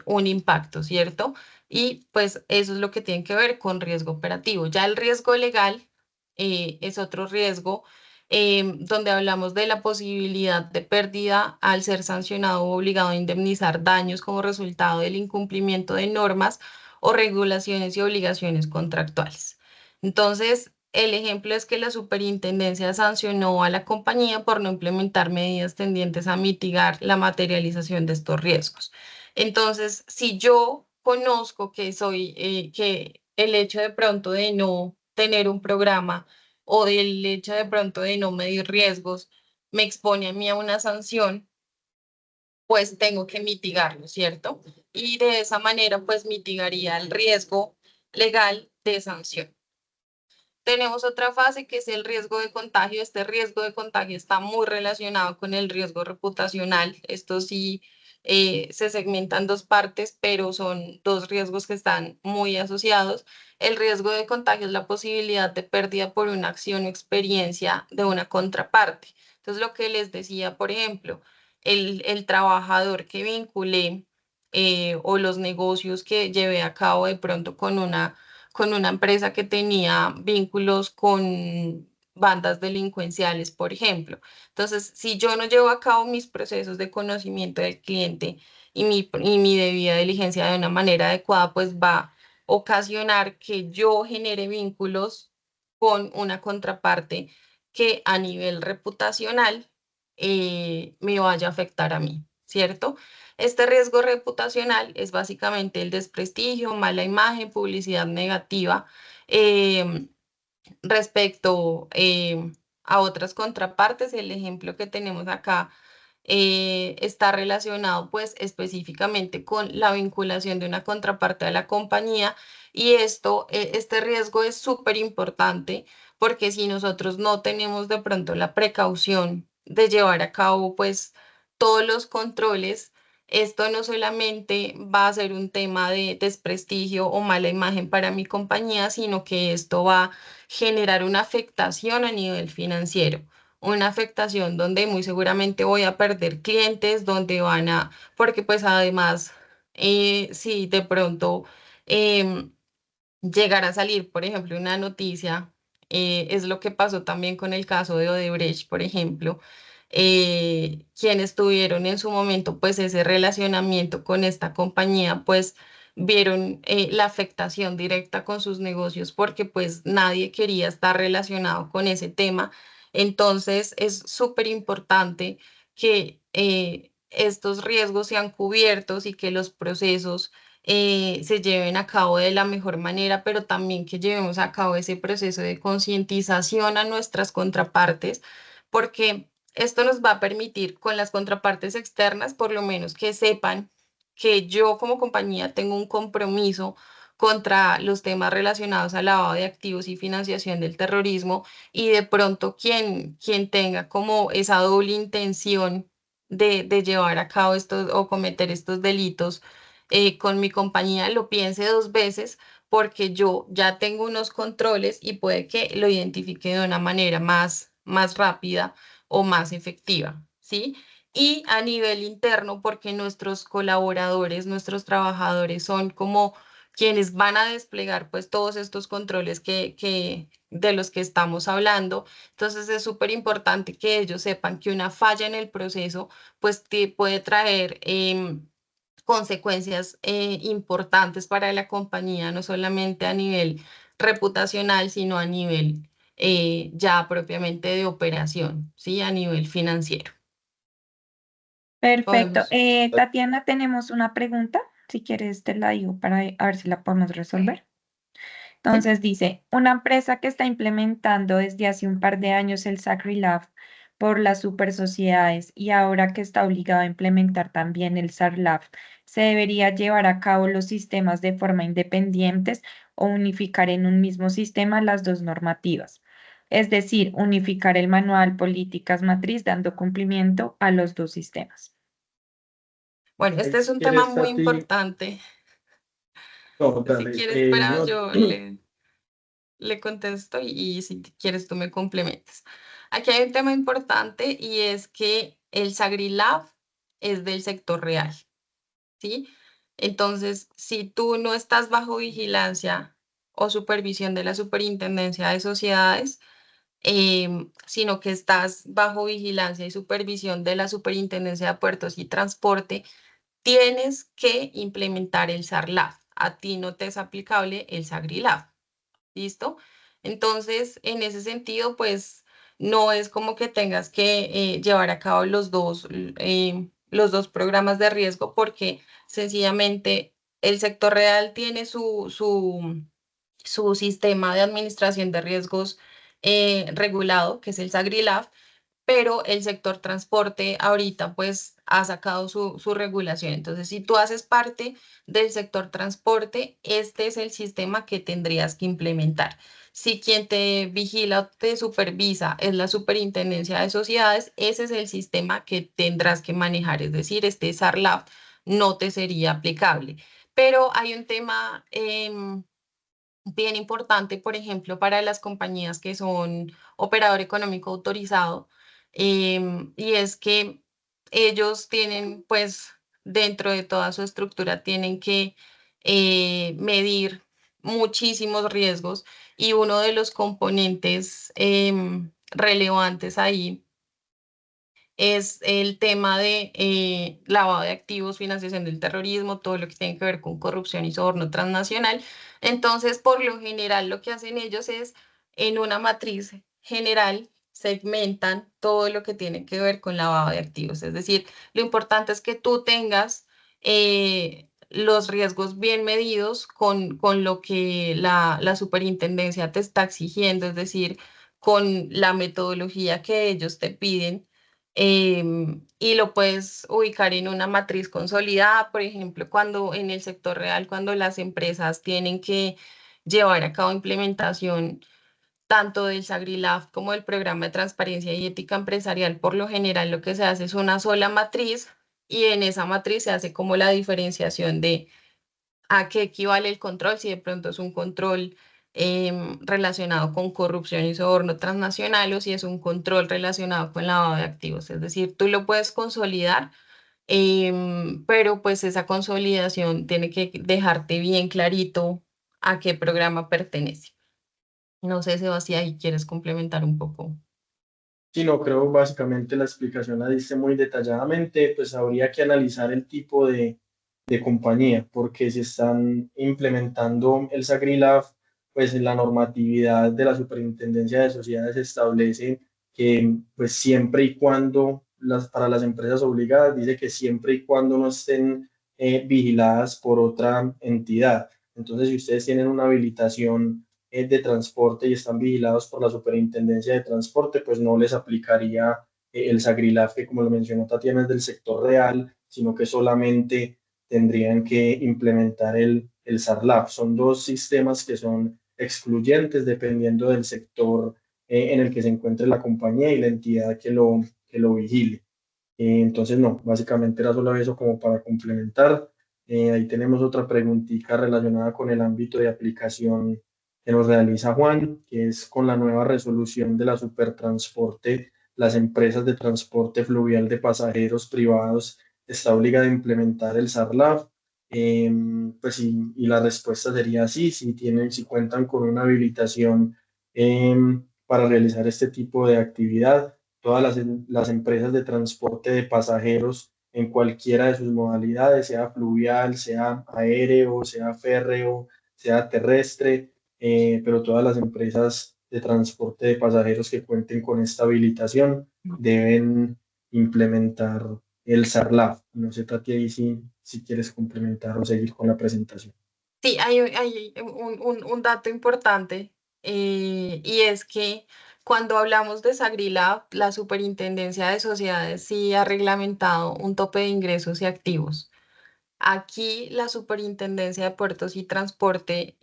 un impacto, ¿cierto? Y pues eso es lo que tiene que ver con riesgo operativo. Ya el riesgo legal es otro riesgo donde hablamos de la posibilidad de pérdida al ser sancionado o obligado a indemnizar daños como resultado del incumplimiento de normas o regulaciones y obligaciones contractuales. Entonces, el ejemplo es que la superintendencia sancionó a la compañía por no implementar medidas tendientes a mitigar la materialización de estos riesgos. Entonces, si yo conozco que que el hecho de pronto de no tener un programa o del hecho de pronto de no medir riesgos me expone a mí a una sanción, pues tengo que mitigarlo, ¿cierto? Y de esa manera, pues mitigaría el riesgo legal de sanción. Tenemos otra fase que es el riesgo de contagio. Este riesgo de contagio está muy relacionado con el riesgo reputacional. Esto sí se segmenta en dos partes, pero son dos riesgos que están muy asociados. El riesgo de contagio es la posibilidad de pérdida por una acción o experiencia de una contraparte. Entonces, lo que les decía, por ejemplo, el trabajador que vinculé o los negocios que llevé a cabo de pronto con una empresa que tenía vínculos con bandas delincuenciales, por ejemplo. Entonces, si yo no llevo a cabo mis procesos de conocimiento del cliente y mi debida diligencia de una manera adecuada, pues va a ocasionar que yo genere vínculos con una contraparte que a nivel reputacional me vaya a afectar a mí, ¿cierto? Este riesgo reputacional es básicamente el desprestigio, mala imagen, publicidad negativa eh, respecto a otras contrapartes. El ejemplo que tenemos acá está relacionado pues específicamente con la vinculación de una contraparte a la compañía y este riesgo es súper importante porque si nosotros no tenemos de pronto la precaución de llevar a cabo pues todos los controles, esto no solamente va a ser un tema de desprestigio o mala imagen para mi compañía, sino que esto va a generar una afectación a nivel financiero, una afectación donde muy seguramente voy a perder clientes, donde porque pues además, si de pronto em, llegara a salir, por ejemplo, una noticia, es lo que pasó también con el caso de Odebrecht, por ejemplo, quienes tuvieron en su momento pues ese relacionamiento con esta compañía, pues vieron la afectación directa con sus negocios porque pues nadie quería estar relacionado con ese tema. Entonces es súper importante que estos riesgos sean cubiertos y que los procesos se lleven a cabo de la mejor manera, pero también que llevemos a cabo ese proceso de concientización a nuestras contrapartes, porque esto nos va a permitir con las contrapartes externas, por lo menos que sepan que yo como compañía tengo un compromiso contra los temas relacionados al lavado de activos y financiación del terrorismo y de pronto quien tenga como esa doble intención de llevar a cabo estos o cometer estos delitos con mi compañía lo piense dos veces porque yo ya tengo unos controles y puede que lo identifique de una manera más rápida o más efectiva, ¿sí? Y a nivel interno, porque nuestros colaboradores, nuestros trabajadores son como quienes van a desplegar pues todos estos controles de los que estamos hablando. Entonces es súper importante que ellos sepan que una falla en el proceso pues puede traer consecuencias importantes para la compañía, no solamente a nivel reputacional, sino a nivel ya propiamente de operación, ¿sí? A nivel financiero. Perfecto. Podemos. Tatiana, tenemos una pregunta. Si quieres, te la digo para a ver si la podemos resolver. ¿Sí? Entonces dice, una empresa que está implementando desde hace un par de años el SACRILAB por las super sociedades y ahora que está obligado a implementar también el SARLAB, ¿se debería llevar a cabo los sistemas de forma independientes o unificar en un mismo sistema las dos normativas? Es decir, unificar el manual políticas matriz dando cumplimiento a los dos sistemas. Bueno, este es Si un tema quieres, muy Tati, importante. no, Si dale, quieres, espera, no, le contesto y si quieres tú me complementas. Aquí hay un tema importante y es que el SagriLab es del sector real, ¿sí? Entonces, si tú no estás bajo vigilancia o supervisión de la Superintendencia de Sociedades, sino que estás bajo vigilancia y supervisión de la Superintendencia de Puertos y Transporte, tienes que implementar el SARLAF. A ti no te es aplicable el SAGRILAF. ¿Listo? Entonces, en ese sentido, pues no es como que tengas que llevar a cabo los dos programas de riesgo porque sencillamente el sector real tiene su sistema de administración de riesgos regulado, que es el SAGRILAF, pero el sector transporte ahorita pues ha sacado su regulación. Entonces, si tú haces parte del sector transporte, este es el sistema que tendrías que implementar. Si quien te vigila o te supervisa es la Superintendencia de Sociedades, ese es el sistema que tendrás que manejar, es decir, este SARLAF no te sería aplicable. Pero hay un tema bien importante, por ejemplo, para las compañías que son operador económico autorizado, y es que ellos tienen, pues, dentro de toda su estructura, tienen que medir muchísimos riesgos y uno de los componentes relevantes ahí es el tema de lavado de activos, financiación del terrorismo, todo lo que tiene que ver con corrupción y soborno transnacional. Entonces, por lo general, lo que hacen ellos es en una matriz general segmentan todo lo que tiene que ver con lavado de activos. Es decir, lo importante es que tú tengas los riesgos bien medidos con lo que la superintendencia te está exigiendo, es decir, con la metodología que ellos te piden y lo puedes ubicar en una matriz consolidada, por ejemplo, cuando en el sector real, cuando las empresas tienen que llevar a cabo implementación tanto del SAGRILAF como del Programa de Transparencia y Ética Empresarial, por lo general lo que se hace es una sola matriz y en esa matriz se hace como la diferenciación de a qué equivale el control, si de pronto es un control relacionado con corrupción y soborno transnacional o si es un control relacionado con lavado de activos. Es decir, tú lo puedes consolidar, pero pues esa consolidación tiene que dejarte bien clarito a qué programa pertenece. No sé, Sebastián, ¿y quieres complementar un poco? Sí, no, creo básicamente la explicación la diste muy detalladamente, pues habría que analizar el tipo de compañía, porque si están implementando el SAGRILAF, pues en la normatividad de la Superintendencia de Sociedades establece que pues siempre y cuando para las empresas obligadas, dice que siempre y cuando no estén vigiladas por otra entidad. Entonces, si ustedes tienen una habilitación de transporte y están vigilados por la Superintendencia de Transporte, pues no les aplicaría el SAGRILAF, que como lo mencionó Tatiana es del sector real, sino que solamente tendrían que implementar el SARLAF. Son dos sistemas que son excluyentes dependiendo del sector en el que se encuentre la compañía y la entidad que lo vigile. Entonces, no, básicamente era solo eso como para complementar. Ahí tenemos otra preguntita relacionada con el ámbito de aplicación que nos realiza Juan, que es con la nueva resolución de la Supertransporte, las empresas de transporte fluvial de pasajeros privados está obligada a implementar el SARLAF. Pues sí, y la respuesta sería sí, si tienen, si cuentan con una habilitación para realizar este tipo de actividad. Todas las empresas de transporte de pasajeros en cualquiera de sus modalidades, sea fluvial, sea aéreo, sea férreo, sea terrestre, pero todas las empresas de transporte de pasajeros que cuenten con esta habilitación deben implementar el SARLAF. No sé, Tati, ahí si quieres complementar o seguir con la presentación. Sí, hay un dato importante y es que cuando hablamos de SAGRILAB, la Superintendencia de Sociedades sí ha reglamentado un tope de ingresos y activos. Aquí la Superintendencia de Puertos y Transporte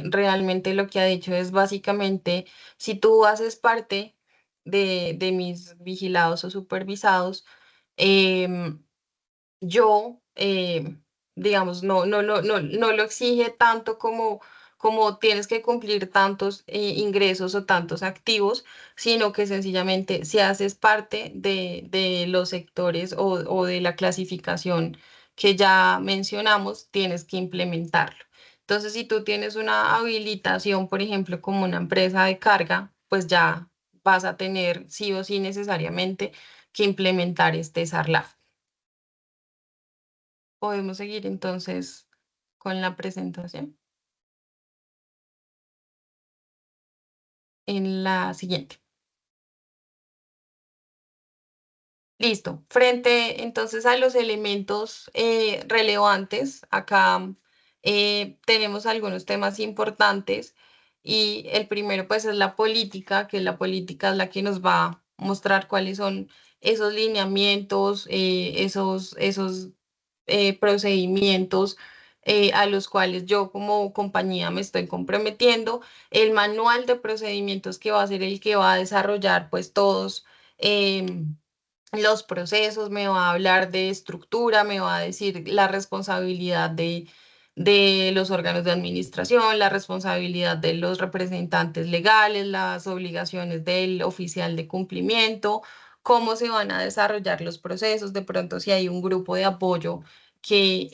realmente lo que ha dicho es básicamente, si tú haces parte de mis vigilados o supervisados, em, yo, digamos, no lo exige tanto como tienes que cumplir tantos ingresos o tantos activos, sino que sencillamente si haces parte de los sectores o de la clasificación que ya mencionamos, tienes que implementarlo. Entonces, si tú tienes una habilitación, por ejemplo, como una empresa de carga, pues ya vas a tener sí o sí necesariamente que implementar este SARLAF. Podemos seguir entonces con la presentación en la siguiente. Listo. Frente entonces a los elementos relevantes, acá tenemos algunos temas importantes y el primero pues es la política, que la política es la que nos va a mostrar cuáles son esos lineamientos, esos procedimientos a los cuales yo como compañía me estoy comprometiendo, el manual de procedimientos que va a ser el que va a desarrollar pues todos. Los procesos, me va a hablar de estructura, me va a decir la responsabilidad de los órganos de administración, la responsabilidad de los representantes legales, las obligaciones del oficial de cumplimiento, cómo se van a desarrollar los procesos, de pronto si hay un grupo de apoyo que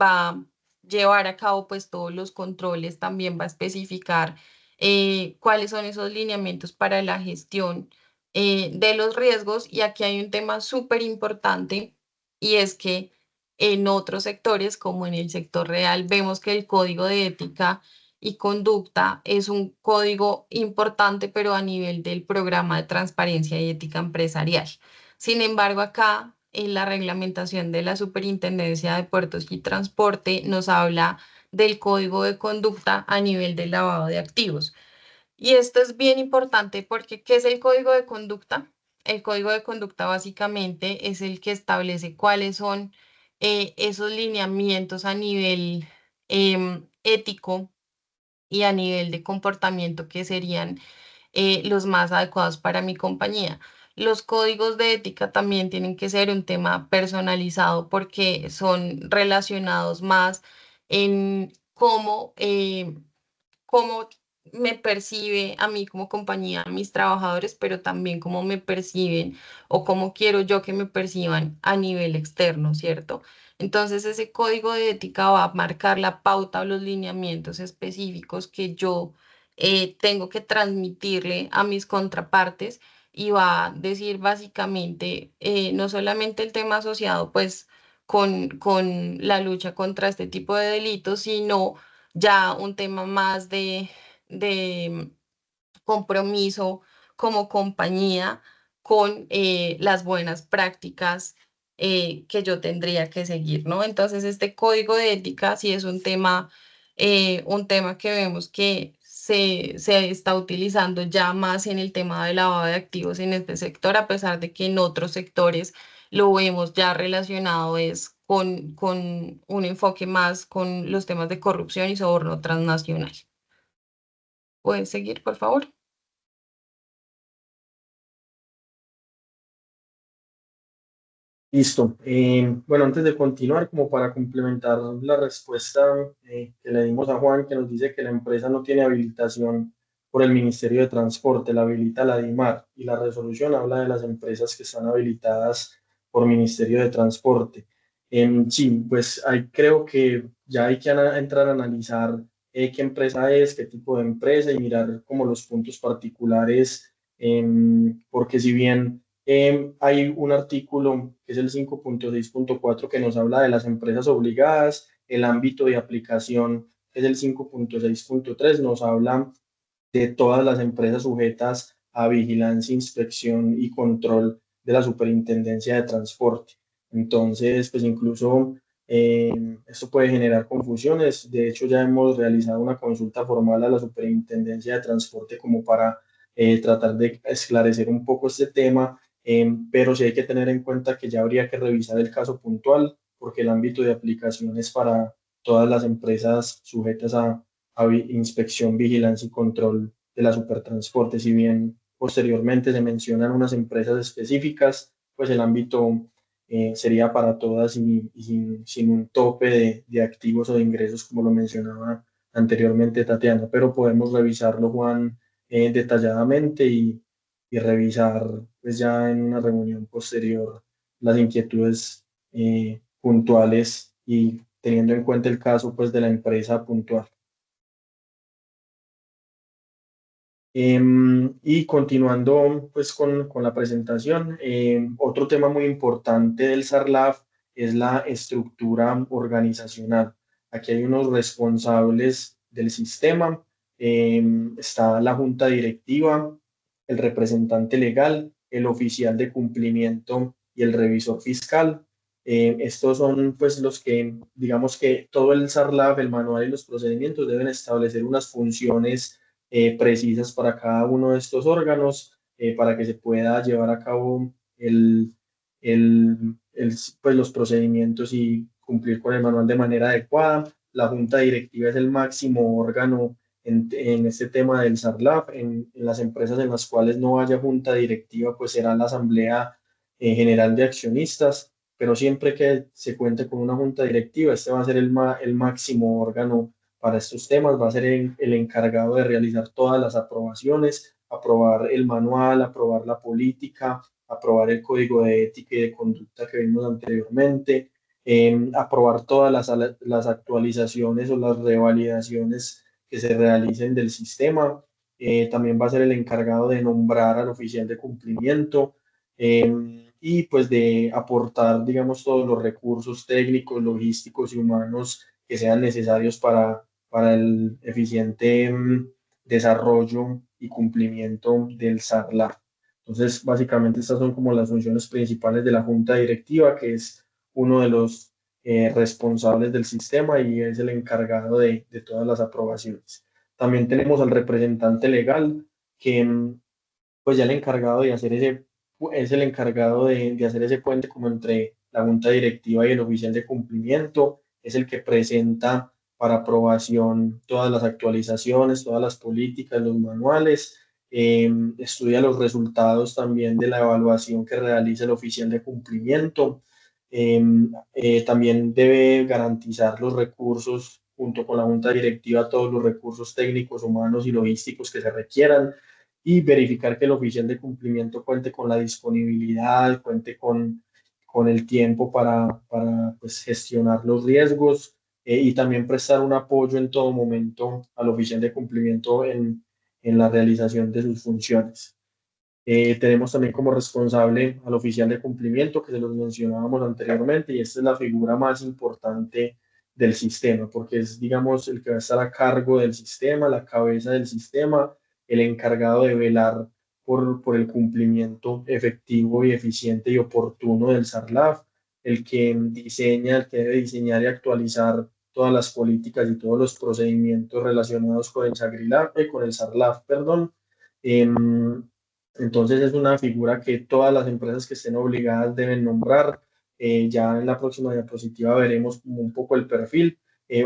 va a llevar a cabo pues todos los controles, también va a especificar cuáles son esos lineamientos para la gestión de los riesgos. Y aquí hay un tema súper importante y es que en otros sectores, como en el sector real, vemos que el código de ética y conducta es un código importante, pero a nivel del programa de transparencia y ética empresarial. Sin embargo, acá en la reglamentación de la Superintendencia de Puertos y Transporte nos habla del código de conducta a nivel del lavado de activos. Y esto es bien importante porque, ¿qué es el código de conducta? el código de conducta básicamente es el que establece cuáles son esos lineamientos a nivel ético y a nivel de comportamiento que serían los más adecuados para mi compañía. Los códigos de ética también tienen que ser un tema personalizado porque son relacionados más en cómo me percibe a mí como compañía, a mis trabajadores, pero también cómo me perciben o cómo quiero yo que me perciban a nivel externo, ¿cierto? Entonces ese código de ética va a marcar la pauta o los lineamientos específicos que yo tengo que transmitirle a mis contrapartes y va a decir básicamente no solamente el tema asociado pues con la lucha contra este tipo de delitos, sino ya un tema más de compromiso como compañía con las buenas prácticas que yo tendría que seguir, ¿no? Entonces, este código de ética sí es un tema que vemos que se está utilizando ya más en el tema de lavado de activos en este sector, a pesar de que en otros sectores lo vemos ya relacionado es con un enfoque más con los temas de corrupción y soborno transnacional. ¿Pueden seguir, por favor? Listo. Bueno, antes de continuar, como para complementar la respuesta que le dimos a Juan, que nos dice que la empresa no tiene habilitación por el Ministerio de Transporte, la habilita la DIMAR, y la resolución habla de las empresas que están habilitadas por Ministerio de Transporte. Sí, pues ahí creo que ya hay que entrar a analizar qué empresa es, qué tipo de empresa y mirar como los puntos particulares, porque si bien hay un artículo que es el 5.6.4 que nos habla de las empresas obligadas, el ámbito de aplicación que es el 5.6.3, nos habla de todas las empresas sujetas a vigilancia, inspección y control de la Superintendencia de Transporte. Entonces, pues incluso esto puede generar confusiones. De hecho, ya hemos realizado una consulta formal a la Superintendencia de Transporte como para tratar de esclarecer un poco este tema, pero sí hay que tener en cuenta que ya habría que revisar el caso puntual porque el ámbito de aplicación es para todas las empresas sujetas a inspección, vigilancia y control de la supertransporte. Si bien posteriormente se mencionan unas empresas específicas, pues el ámbito sería para todas y sin un tope de activos o de ingresos, como lo mencionaba anteriormente Tatiana, pero podemos revisarlo, Juan, detalladamente y revisar pues ya en una reunión posterior las inquietudes puntuales y teniendo en cuenta el caso pues de la empresa puntual. Y continuando pues con la presentación, otro tema muy importante del SARLAF es la estructura organizacional. Aquí hay unos responsables del sistema, está la junta directiva, el representante legal, el oficial de cumplimiento y el revisor fiscal. Estos son pues los que, digamos que todo el SARLAF, el manual y los procedimientos deben establecer unas funciones precisas para cada uno de estos órganos para que se pueda llevar a cabo pues los procedimientos y cumplir con el manual de manera adecuada. La junta directiva es el máximo órgano en este tema del SARLAF. En las empresas en las cuales no haya junta directiva, pues será la Asamblea General de Accionistas, pero siempre que se cuente con una junta directiva, este va a ser el máximo órgano para estos temas, va a ser el encargado de realizar todas las aprobaciones, aprobar el manual, aprobar la política, aprobar el código de ética y de conducta que vimos anteriormente, aprobar todas las actualizaciones o las revalidaciones que se realicen del sistema. También va a ser el encargado de nombrar al oficial de cumplimiento y pues de aportar, digamos, todos los recursos técnicos, logísticos y humanos que sean necesarios para el eficiente desarrollo y cumplimiento del SARLAF. Entonces, básicamente estas son como las funciones principales de la junta directiva, que es uno de los responsables del sistema y es el encargado de todas las aprobaciones. También tenemos al representante legal, que pues ya el encargado de hacer ese es el encargado de hacer ese puente como entre la junta directiva y el oficial de cumplimiento, es el que presenta para aprobación todas las actualizaciones, todas las políticas, los manuales, estudia los resultados también de la evaluación que realiza el oficial de cumplimiento. También debe garantizar los recursos junto con la junta directiva, todos los recursos técnicos, humanos y logísticos que se requieran y verificar que el oficial de cumplimiento cuente con la disponibilidad, cuente con el tiempo para pues, gestionar los riesgos y también prestar un apoyo en todo momento al oficial de cumplimiento en la realización de sus funciones. Tenemos también como responsable al oficial de cumplimiento, que se los mencionábamos anteriormente, y esta es la figura más importante del sistema, porque es, digamos, el que va a estar a cargo del sistema, la cabeza del sistema, el encargado de velar por el cumplimiento efectivo y eficiente y oportuno del SARLAF, el que diseña, el que debe diseñar y actualizar todas las políticas y todos los procedimientos relacionados con el con el SARLAF, perdón. Em, entonces es una figura que todas las empresas que estén obligadas deben nombrar. Ya en la próxima diapositiva veremos como un poco el perfil.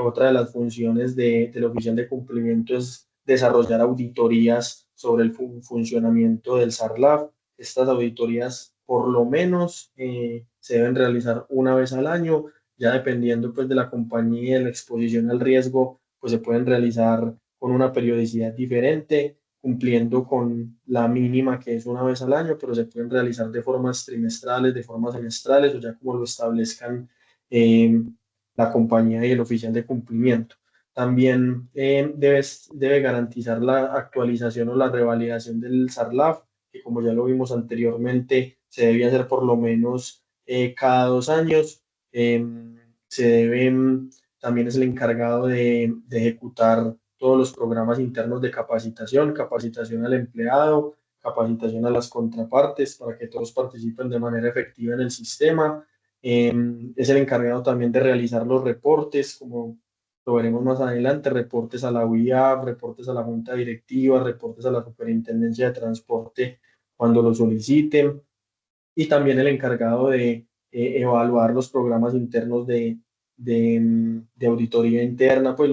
Otra de las funciones del oficial de cumplimiento es desarrollar auditorías sobre el funcionamiento del SARLAF. Estas auditorías por lo menos se deben realizar una vez al año, ya dependiendo pues de la compañía y de la exposición al riesgo, pues se pueden realizar con una periodicidad diferente cumpliendo con la mínima que es una vez al año, pero se pueden realizar de formas trimestrales, de formas semestrales o ya como lo establezcan eh, la compañía y el oficial de cumplimiento. También debe garantizar la actualización o la revalidación del SARLAF, que como ya lo vimos anteriormente, se debe hacer por lo menos cada 2 años. Se debe, también es el encargado de ejecutar todos los programas internos de capacitación, capacitación al empleado, capacitación a las contrapartes para que todos participen de manera efectiva en el sistema. Es el encargado también de realizar los reportes, como lo veremos más adelante, reportes a la UIAF, reportes a la Junta Directiva, reportes a la Superintendencia de Transporte cuando lo soliciten, y también el encargado de evaluar los programas internos de auditoría interna, pues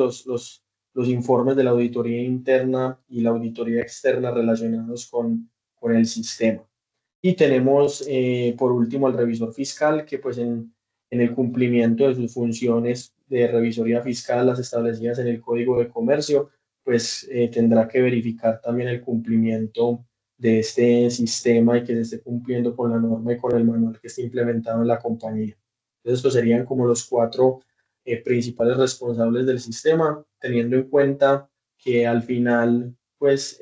los informes de la auditoría interna y la auditoría externa relacionados con el sistema. Y tenemos, por último, al revisor fiscal, que pues en el cumplimiento de sus funciones de revisoría fiscal, las establecidas en el Código de Comercio, pues tendrá que verificar también el cumplimiento de este sistema y que se esté cumpliendo con la norma y con el manual que esté implementado en la compañía. Entonces, estos serían como los cuatro principales responsables del sistema, teniendo en cuenta que al final pues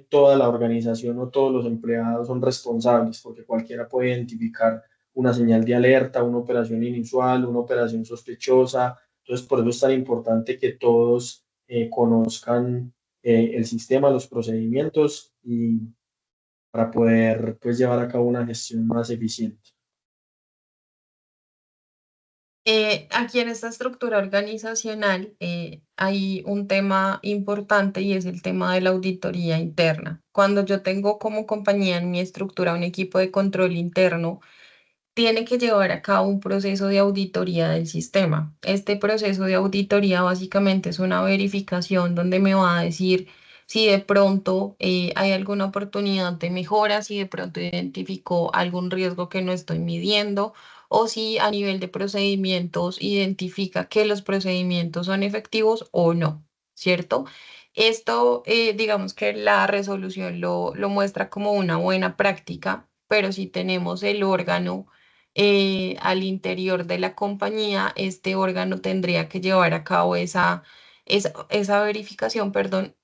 toda la organización o todos los empleados son responsables, porque cualquiera puede identificar una señal de alerta, una operación inusual, una operación sospechosa. Entonces, por eso es tan importante que todos conozcan el sistema, los procedimientos y para poder pues llevar a cabo una gestión más eficiente. Aquí en esta estructura organizacional hay un tema importante y es el tema de la auditoría interna. Cuando yo tengo como compañía en mi estructura un equipo de control interno, tiene que llevar a cabo un proceso de auditoría del sistema. Este proceso de auditoría básicamente es una verificación donde me va a decir si de pronto hay alguna oportunidad de mejora, si de pronto identificó algún riesgo que no estoy midiendo o si a nivel de procedimientos identifica que los procedimientos son efectivos o no, ¿cierto? Esto, digamos que la resolución lo muestra como una buena práctica, pero si tenemos el órgano al interior de la compañía, este órgano tendría que llevar a cabo esa verificación, perdón,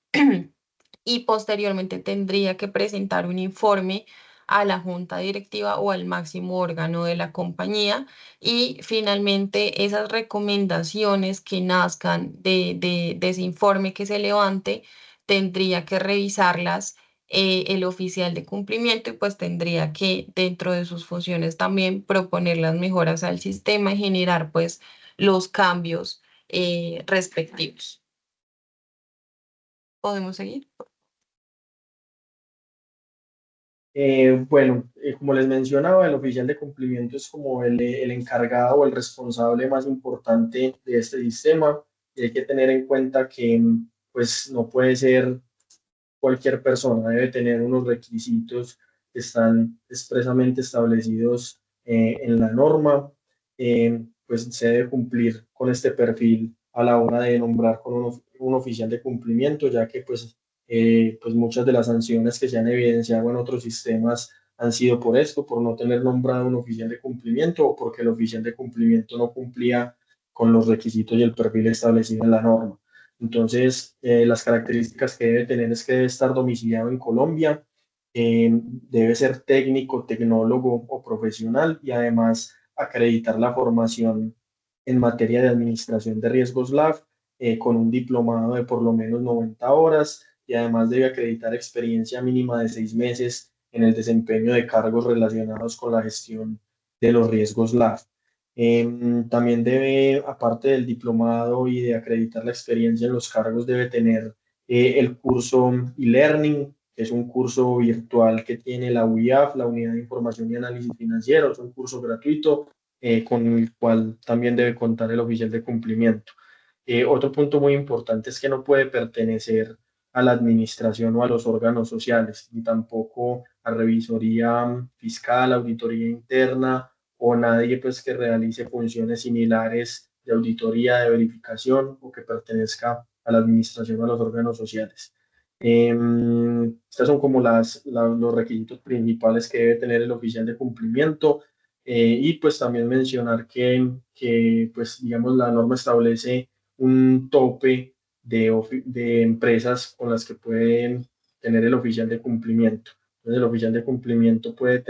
y posteriormente tendría que presentar un informe a la junta directiva o al máximo órgano de la compañía y finalmente esas recomendaciones que nazcan de ese informe que se levante, tendría que revisarlas el oficial de cumplimiento y pues tendría que dentro de sus funciones también proponer las mejoras al sistema y generar pues los cambios respectivos. ¿Podemos seguir? Como les mencionaba, el oficial de cumplimiento es como el encargado o el responsable más importante de este sistema. Y hay que tener en cuenta que pues no puede ser cualquier persona, debe tener unos requisitos que están expresamente establecidos en la norma. Pues se debe cumplir con este perfil a la hora de nombrar con un oficial de cumplimiento, ya que pues muchas de las sanciones que se han evidenciado en otros sistemas han sido por esto, por no tener nombrado un oficial de cumplimiento o porque el oficial de cumplimiento no cumplía con los requisitos y el perfil establecido en la norma. Entonces, las características que debe tener es que debe estar domiciliado en Colombia, debe ser técnico, tecnólogo o profesional y además acreditar la formación en materia de administración de riesgos LAF con un diplomado de por lo menos 90 horas y además debe acreditar experiencia mínima de 6 meses en el desempeño de cargos relacionados con la gestión de los riesgos LAF. También debe, aparte del diplomado y de acreditar la experiencia en los cargos, debe tener el curso e-learning, que es un curso virtual que tiene la UIAF, la Unidad de Información y Análisis Financiero. Es un curso gratuito con el cual también debe contar el oficial de cumplimiento. Otro punto muy importante es que no puede pertenecer a la administración o a los órganos sociales, ni tampoco a revisoría fiscal, auditoría interna o nadie pues que realice funciones similares de auditoría, de verificación o que pertenezca a la administración o a los órganos sociales. Estos son como los requisitos principales que debe tener el oficial de cumplimiento. Y pues también mencionar que pues digamos la norma establece un tope de empresas con las que pueden tener el oficial de cumplimiento. Entonces, el oficial de cumplimiento puede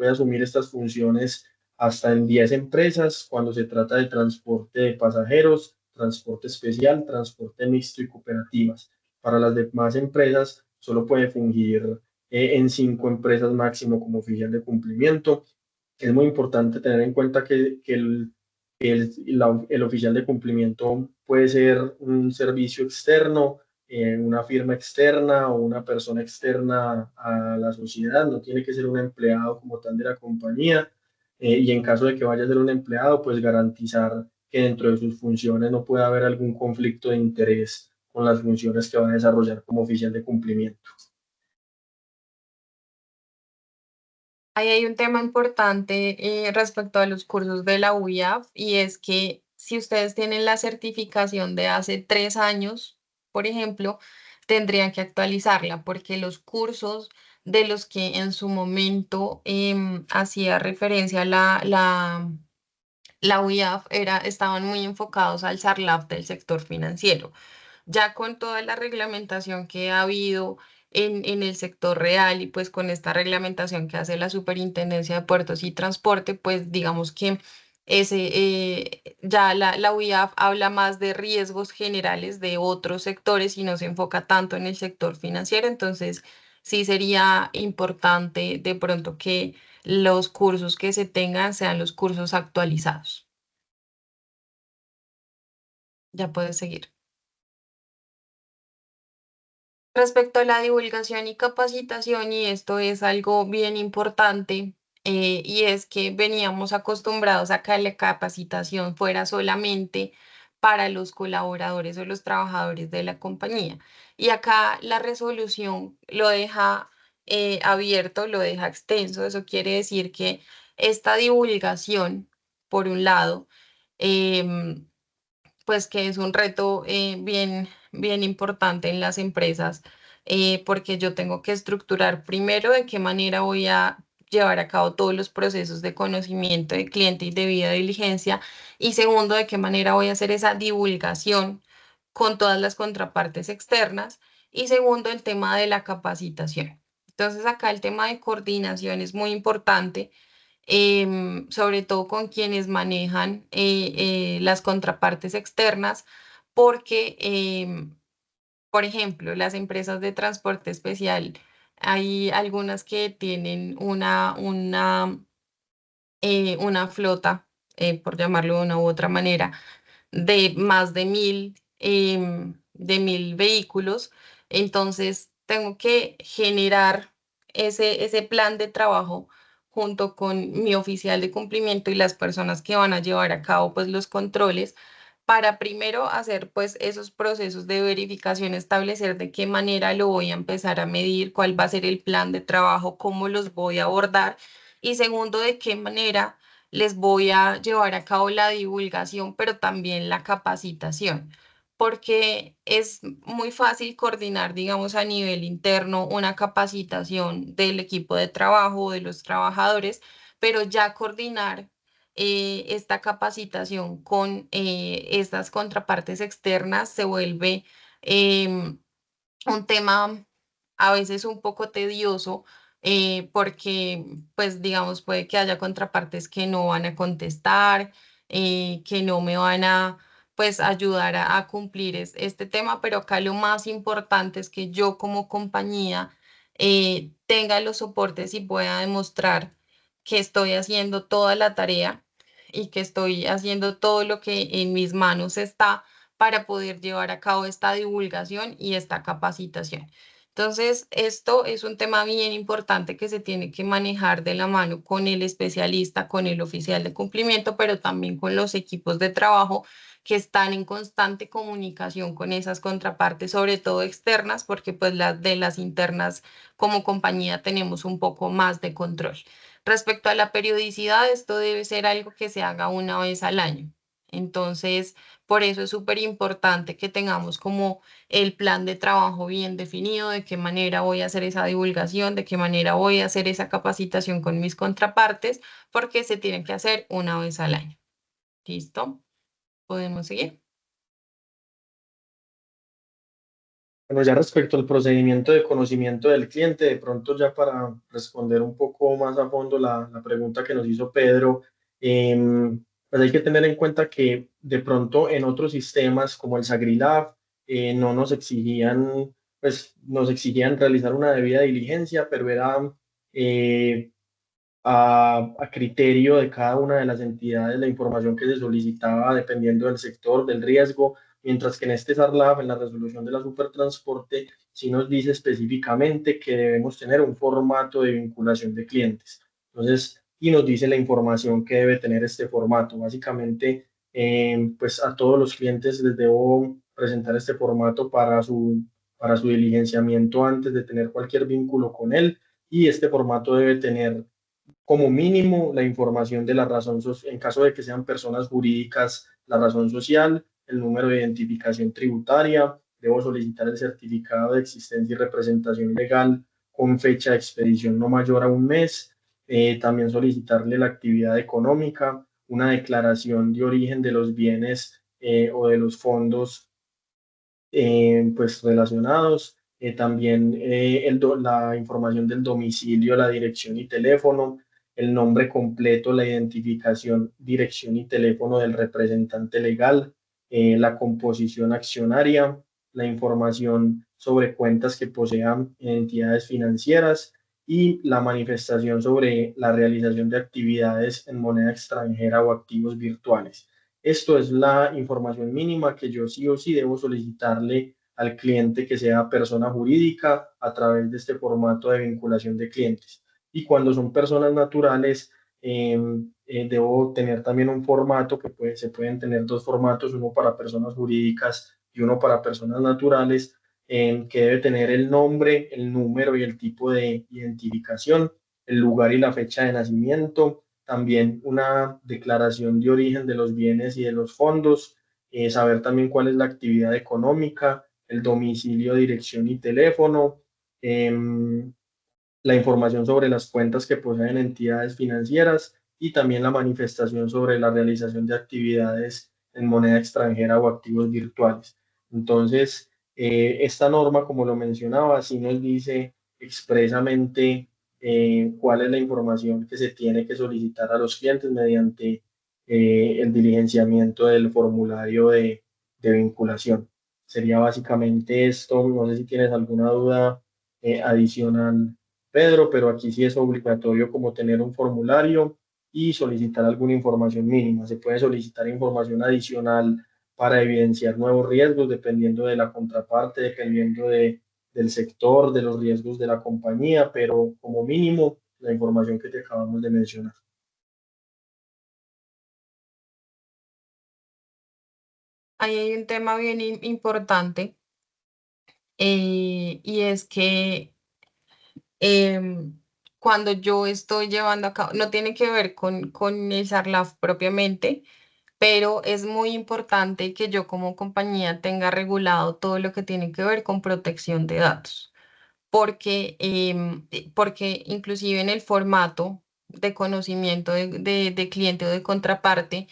asumir estas funciones hasta en 10 empresas cuando se trata de transporte de pasajeros, transporte especial, transporte mixto y cooperativas. Para las demás empresas, solo puede fungir en 5 empresas máximo como oficial de cumplimiento. Es muy importante tener en cuenta que el oficial de cumplimiento puede ser un servicio externo, una firma externa o una persona externa a la sociedad, no tiene que ser un empleado como tal de la compañía. Y en caso de que vaya a ser un empleado, pues garantizar que dentro de sus funciones no pueda haber algún conflicto de interés con las funciones que va a desarrollar como oficial de cumplimiento. Ahí hay un tema importante respecto a los cursos de la UIAF y es que si ustedes tienen la certificación de hace 3 años, por ejemplo, tendrían que actualizarla porque los cursos de los que en su momento hacía referencia la UIAF estaban muy enfocados al SARLAF del sector financiero. Ya con toda la reglamentación que ha habido en el sector real y pues con esta reglamentación que hace la Superintendencia de Puertos y Transporte, pues digamos que ya la UIAF habla más de riesgos generales de otros sectores y no se enfoca tanto en el sector financiero. Entonces, sí sería importante de pronto que los cursos que se tengan sean los cursos actualizados. Ya puedes seguir. Respecto a la divulgación y capacitación, y esto es algo bien importante, y es que veníamos acostumbrados a que la capacitación fuera solamente para los colaboradores o los trabajadores de la compañía. Y acá la resolución lo deja abierto, lo deja extenso. Eso quiere decir que esta divulgación, por un lado, em, pues que es un reto bien importante en las empresas, porque yo tengo que estructurar primero de qué manera voy a llevar a cabo todos los procesos de conocimiento de cliente y debida diligencia, y segundo, de qué manera voy a hacer esa divulgación con todas las contrapartes externas, y segundo, el tema de la capacitación. Entonces, acá el tema de coordinación es muy importante, sobre todo con quienes manejan las contrapartes externas, porque, por ejemplo, las empresas de transporte especial, hay algunas que tienen una flota, por llamarlo de una u otra manera, de más de 1000 vehículos. Entonces, tengo que generar ese plan de trabajo junto con mi oficial de cumplimiento y las personas que van a llevar a cabo pues los controles para primero hacer pues esos procesos de verificación, establecer de qué manera lo voy a empezar a medir, cuál va a ser el plan de trabajo, cómo los voy a abordar y segundo, de qué manera les voy a llevar a cabo la divulgación, pero también la capacitación, porque es muy fácil coordinar, digamos, a nivel interno una capacitación del equipo de trabajo, de los trabajadores, pero ya coordinar esta capacitación con estas contrapartes externas se vuelve un tema a veces un poco tedioso porque, pues, digamos, puede que haya contrapartes que no van a contestar, que no me van a, pues, ayudar a cumplir este tema, pero acá lo más importante es que yo como compañía tenga los soportes y pueda demostrar que estoy haciendo toda la tarea y que estoy haciendo todo lo que en mis manos está para poder llevar a cabo esta divulgación y esta capacitación. Entonces, esto es un tema bien importante que se tiene que manejar de la mano con el especialista, con el oficial de cumplimiento, pero también con los equipos de trabajo que están en constante comunicación con esas contrapartes, sobre todo externas, porque pues las de las internas como compañía tenemos un poco más de control. Respecto a la periodicidad, esto debe ser algo que se haga una vez al año. Entonces, por eso es súper importante que tengamos como el plan de trabajo bien definido, de qué manera voy a hacer esa divulgación, de qué manera voy a hacer esa capacitación con mis contrapartes, porque se tiene que hacer una vez al año. ¿Listo? ¿Podemos seguir? Bueno, ya respecto al procedimiento de conocimiento del cliente, de pronto ya para responder un poco más a fondo la pregunta que nos hizo Pedro, pues hay que tener en cuenta que de pronto en otros sistemas como el Sagrilab no nos exigían, pues nos exigían realizar una debida diligencia, pero era eh, a criterio de cada una de las entidades la información que se solicitaba dependiendo del sector, del riesgo, mientras que en este SARLAF, en la resolución de la supertransporte, sí nos dice específicamente que debemos tener un formato de vinculación de clientes. Entonces, y nos dice la información que debe tener este formato. Básicamente, pues a todos los clientes les debo presentar este formato para su diligenciamiento antes de tener cualquier vínculo con él y este formato debe tener como mínimo la información de la razón social, en caso de que sean personas jurídicas, la razón social, el número de identificación tributaria, debo solicitar el certificado de existencia y representación legal con fecha de expedición no mayor a un mes, también solicitarle la actividad económica, una declaración de origen de los bienes o de los fondos pues relacionados, también la información del domicilio, la dirección y teléfono, el nombre completo, la identificación, dirección y teléfono del representante legal, la composición accionaria, la información sobre cuentas que posean entidades financieras y la manifestación sobre la realización de actividades en moneda extranjera o activos virtuales. Esto es la información mínima que yo sí o sí debo solicitarle al cliente que sea persona jurídica a través de este formato de vinculación de clientes. Y cuando son personas naturales, debo tener también un formato que se pueden tener dos formatos, uno para personas jurídicas y uno para personas naturales, que debe tener el nombre, el número y el tipo de identificación, el lugar y la fecha de nacimiento, también una declaración de origen de los bienes y de los fondos, saber también cuál es la actividad económica, el domicilio, dirección y teléfono, la información sobre las cuentas que poseen entidades financieras y también la manifestación sobre la realización de actividades en moneda extranjera o activos virtuales. Entonces, esta norma, como lo mencionaba, sí nos dice expresamente cuál es la información que se tiene que solicitar a los clientes mediante el diligenciamiento del formulario de vinculación. Sería básicamente esto. No sé si tienes alguna duda adicional, Pedro, pero aquí sí es obligatorio como tener un formulario y solicitar alguna información mínima. Se puede solicitar información adicional para evidenciar nuevos riesgos dependiendo de la contraparte, dependiendo del sector, de los riesgos de la compañía, pero como mínimo la información que te acabamos de mencionar. Ahí hay un tema bien importante y es que em, cuando yo estoy llevando a cabo, no tiene que ver con el SARLAF propiamente, pero es muy importante que yo como compañía tenga regulado todo lo que tiene que ver con protección de datos, porque inclusive en el formato de conocimiento de cliente o de contraparte,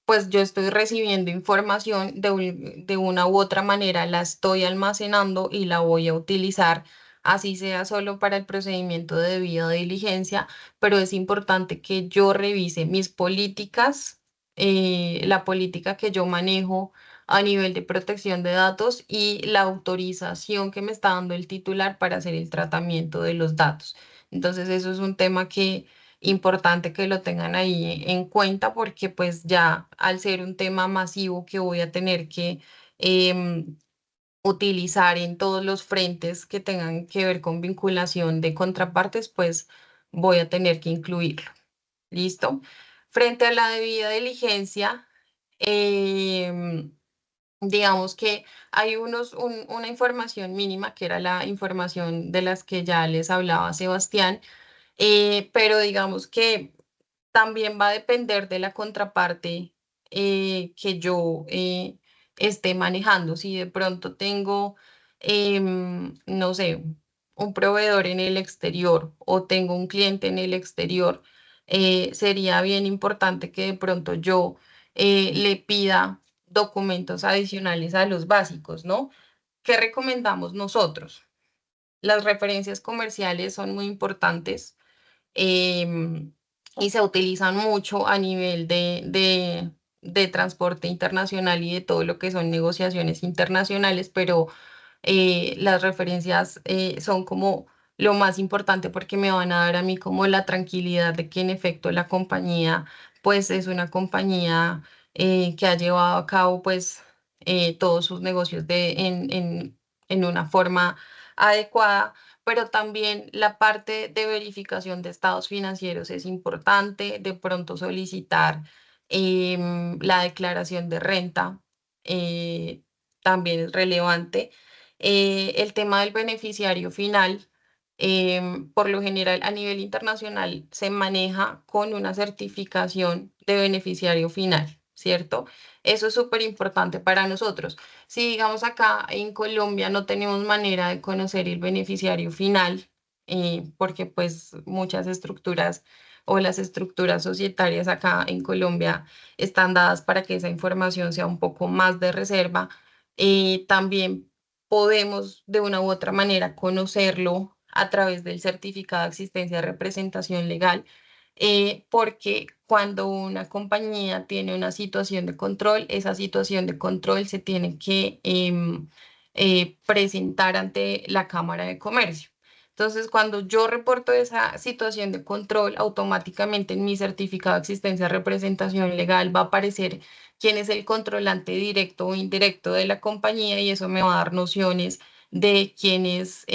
pues yo estoy recibiendo información de una u otra manera, la estoy almacenando y la voy a utilizar, así sea solo para el procedimiento de debida diligencia, pero es importante que yo revise mis políticas, la política que yo manejo a nivel de protección de datos y la autorización que me está dando el titular para hacer el tratamiento de los datos. Entonces, eso es un tema que importante que lo tengan ahí en cuenta porque pues ya al ser un tema masivo que voy a tener que em, utilizar en todos los frentes que tengan que ver con vinculación de contrapartes, pues voy a tener que incluirlo. ¿Listo? Frente a la debida diligencia, em, digamos que hay una información mínima que era la información de las que ya les hablaba Sebastián, pero digamos que también va a depender de la contraparte que yo esté manejando. Si de pronto tengo, no sé, un proveedor en el exterior o tengo un cliente en el exterior, sería bien importante que de pronto yo le pida documentos adicionales a los básicos, ¿no? ¿Qué recomendamos nosotros? Las referencias comerciales son muy importantes em, y se utilizan mucho a nivel de transporte internacional y de todo lo que son negociaciones internacionales, pero las referencias son como lo más importante porque me van a dar a mí como la tranquilidad de que en efecto la compañía pues es una compañía que ha llevado a cabo pues todos sus negocios en una forma adecuada, pero también la parte de verificación de estados financieros es importante, de pronto solicitar la declaración de renta también es relevante. El tema del beneficiario final, por lo general a nivel internacional se maneja con una certificación de beneficiario final, ¿cierto? Eso es súper importante para nosotros. Si digamos acá en Colombia no tenemos manera de conocer el beneficiario final, porque pues muchas estructuras o las estructuras societarias acá en Colombia están dadas para que esa información sea un poco más de reserva, también podemos de una u otra manera conocerlo a través del certificado de existencia de representación legal, porque cuando una compañía tiene una situación de control, esa situación de control se tiene que presentar ante la Cámara de Comercio. Entonces, cuando yo reporto esa situación de control, automáticamente en mi certificado de existencia de representación legal va a aparecer quién es el controlante directo o indirecto de la compañía y eso me va a dar nociones de quién es,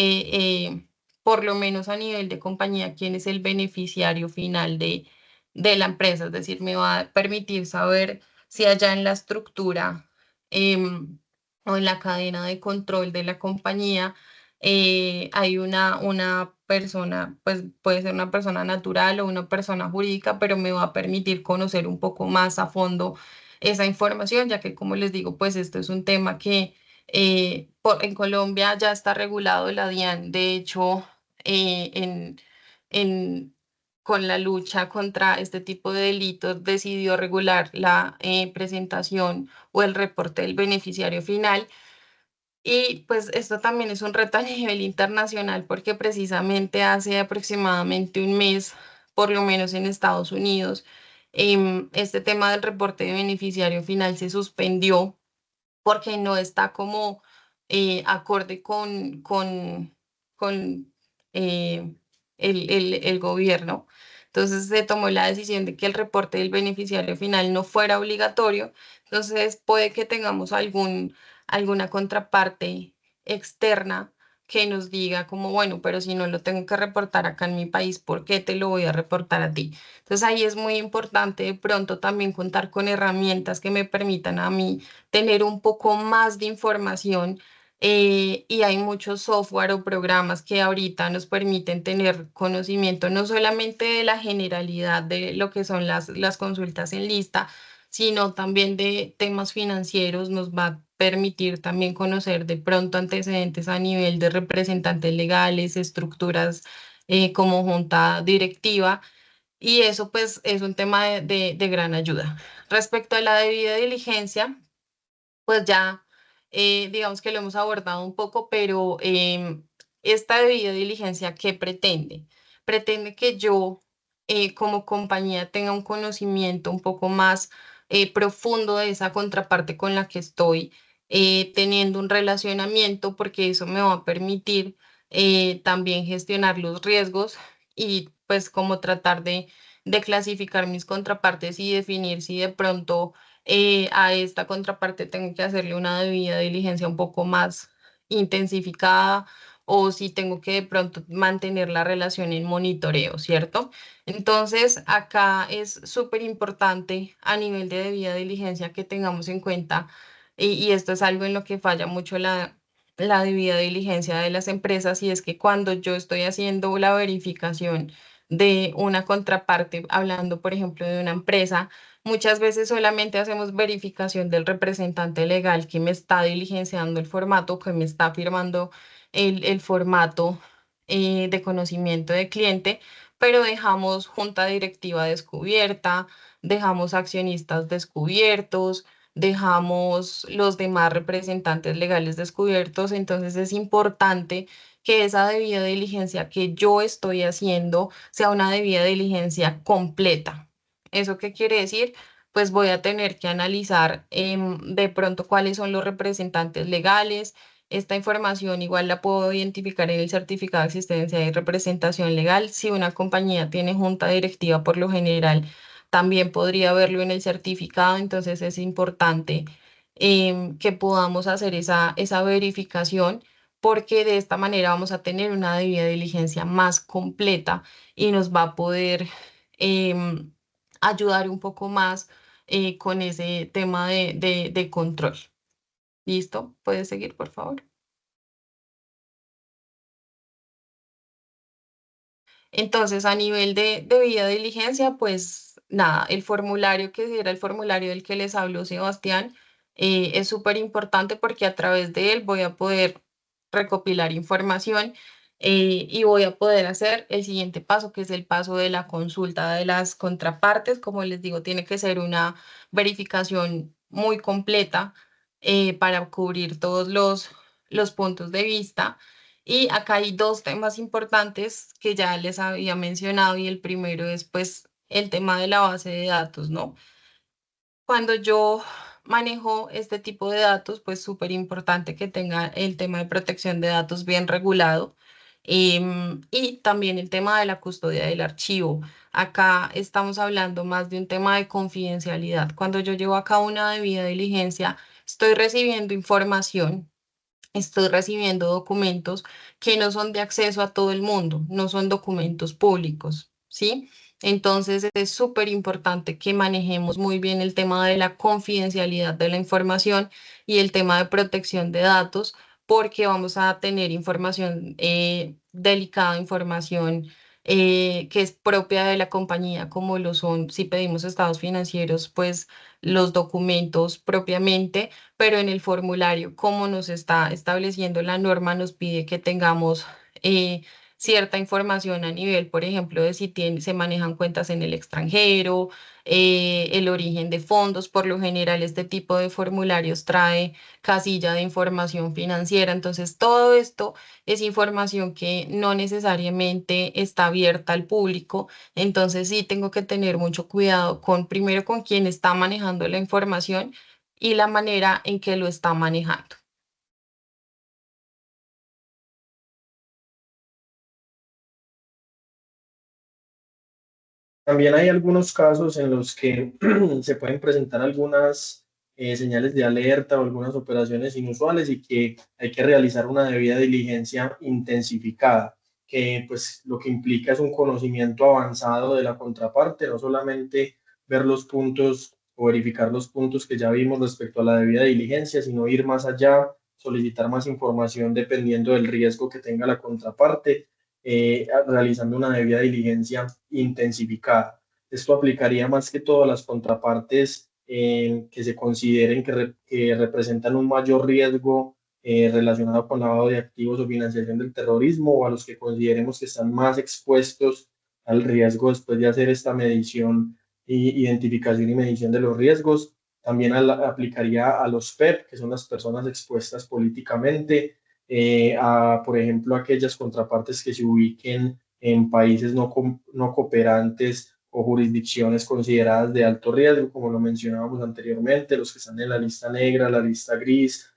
por lo menos a nivel de compañía, quién es el beneficiario final de la empresa. Es decir, me va a permitir saber si allá en la estructura o en la cadena de control de la compañía hay una persona, pues puede ser una persona natural o una persona jurídica, pero me va a permitir conocer un poco más a fondo esa información, ya que como les digo, pues esto es un tema que en Colombia ya está regulado la DIAN. De hecho, en, con la lucha contra este tipo de delitos, decidió regular la presentación o el reporte del beneficiario final. Y pues esto también es un reto a nivel internacional porque precisamente hace aproximadamente un mes, por lo menos en Estados Unidos, este tema del reporte de beneficiario final se suspendió porque no está como acorde con el gobierno. Entonces se tomó la decisión de que el reporte del beneficiario final no fuera obligatorio. Entonces puede que tengamos alguna contraparte externa que nos diga como, bueno, pero si no lo tengo que reportar acá en mi país, ¿por qué te lo voy a reportar a ti? Entonces ahí es muy importante de pronto también contar con herramientas que me permitan a mí tener un poco más de información. Y hay muchos software o programas que ahorita nos permiten tener conocimiento no solamente de la generalidad de lo que son las consultas en lista, sino también de temas financieros. Nos va a permitir también conocer de pronto antecedentes a nivel de representantes legales, estructuras como junta directiva, y eso pues es un tema de gran ayuda. Respecto a la debida diligencia, pues ya digamos que lo hemos abordado un poco, pero esta debida diligencia, ¿qué pretende? Pretende que yo como compañía tenga un conocimiento un poco más profundo de esa contraparte con la que estoy teniendo un relacionamiento, porque eso me va a permitir también gestionar los riesgos y pues como tratar de clasificar mis contrapartes y definir si de pronto a esta contraparte tengo que hacerle una debida diligencia un poco más intensificada, o si tengo que de pronto mantener la relación en monitoreo, ¿cierto? Entonces, acá es súper importante a nivel de debida diligencia que tengamos en cuenta, y esto es algo en lo que falla mucho la debida diligencia de las empresas, y es que cuando yo estoy haciendo la verificación de una contraparte, hablando por ejemplo de una empresa, muchas veces solamente hacemos verificación del representante legal que me está diligenciando el formato, que me está firmando el formato de conocimiento de cliente, pero dejamos junta directiva descubierta, dejamos accionistas descubiertos, dejamos los demás representantes legales descubiertos. Entonces es importante que esa debida diligencia que yo estoy haciendo sea una debida diligencia completa. ¿Eso qué quiere decir? Pues voy a tener que analizar de pronto cuáles son los representantes legales. Esta información igual la puedo identificar en el certificado de existencia y representación legal. Si una compañía tiene junta directiva, por lo general, también podría verlo en el certificado. Entonces es importante que podamos hacer esa verificación, porque de esta manera vamos a tener una debida diligencia más completa y nos va a poder em, ayudar un poco más con ese tema de control. ¿Listo? ¿Puedes seguir, por favor? Entonces, a nivel de debida diligencia, pues nada, el formulario, que era el formulario del que les habló Sebastián, es súper importante porque a través de él voy a poder recopilar información y voy a poder hacer el siguiente paso, que es el paso de la consulta de las contrapartes. Como les digo, tiene que ser una verificación muy completa para cubrir todos los puntos de vista. Y acá hay dos temas importantes que ya les había mencionado, y el primero es pues el tema de la base de datos, ¿no? Cuando yo manejo este tipo de datos, pues súper importante que tenga el tema de protección de datos bien regulado, y también el tema de la custodia del archivo. Acá estamos hablando más de un tema de confidencialidad. Cuando yo llevo a cabo una debida diligencia, estoy recibiendo información, estoy recibiendo documentos que no son de acceso a todo el mundo, no son documentos públicos, ¿sí? Entonces es súper importante que manejemos muy bien el tema de la confidencialidad de la información y el tema de protección de datos, porque vamos a tener información delicada, información que es propia de la compañía, como lo son, si pedimos estados financieros, pues los documentos propiamente, pero en el formulario, como nos está estableciendo la norma, nos pide que tengamos cierta información a nivel, por ejemplo, de si se manejan cuentas en el extranjero, el origen de fondos. Por lo general, este tipo de formularios trae casilla de información financiera. Entonces, todo esto es información que no necesariamente está abierta al público. Entonces, sí tengo que tener mucho cuidado con, primero, con quién está manejando la información y la manera en que lo está manejando. También hay algunos casos en los que se pueden presentar algunas señales de alerta o algunas operaciones inusuales y que hay que realizar una debida diligencia intensificada, que pues lo que implica es un conocimiento avanzado de la contraparte, no solamente ver los puntos o verificar los puntos que ya vimos respecto a la debida diligencia, sino ir más allá, solicitar más información dependiendo del riesgo que tenga la contraparte, realizando una debida diligencia intensificada. Esto aplicaría más que todo a las contrapartes que se consideren que representan un mayor riesgo relacionado con lavado de activos o financiación del terrorismo, o a los que consideremos que están más expuestos al riesgo después de hacer esta medición, identificación y medición de los riesgos. También aplicaría a los PEP, que son las personas expuestas políticamente, por ejemplo, aquellas contrapartes que se ubiquen en países no cooperantes o jurisdicciones consideradas de alto riesgo, como lo mencionábamos anteriormente, los que están en la lista negra, la lista gris,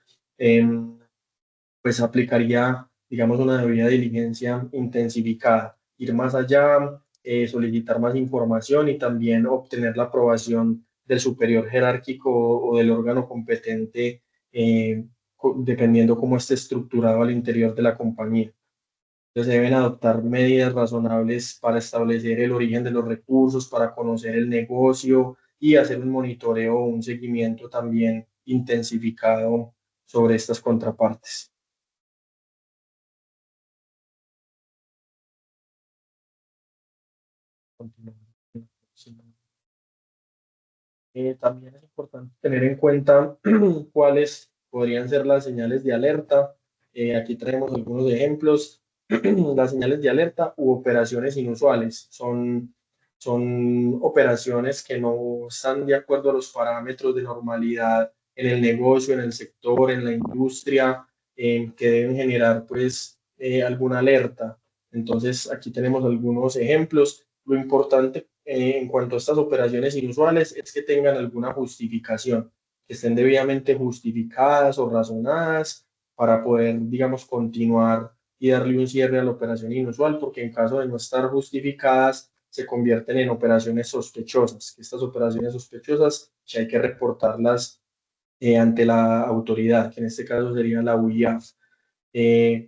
pues aplicaría, digamos, una debida diligencia intensificada, ir más allá, solicitar más información y también obtener la aprobación del superior jerárquico o del órgano competente, dependiendo cómo esté estructurado al interior de la compañía. Entonces se deben adoptar medidas razonables para establecer el origen de los recursos, para conocer el negocio y hacer un monitoreo o un seguimiento también intensificado sobre estas contrapartes. También es importante tener en cuenta cuáles podrían ser las señales de alerta. Aquí traemos algunos ejemplos. Las señales de alerta u operaciones inusuales son operaciones que no están de acuerdo a los parámetros de normalidad en el negocio, en el sector, en la industria, que deben generar pues alguna alerta. Entonces aquí tenemos algunos ejemplos. Lo importante en cuanto a estas operaciones inusuales es que tengan alguna justificación, que estén debidamente justificadas o razonadas para poder, digamos, continuar y darle un cierre a la operación inusual, porque en caso de no estar justificadas, se convierten en operaciones sospechosas. Estas operaciones sospechosas ya hay que reportarlas ante la autoridad, que en este caso sería la UIAF.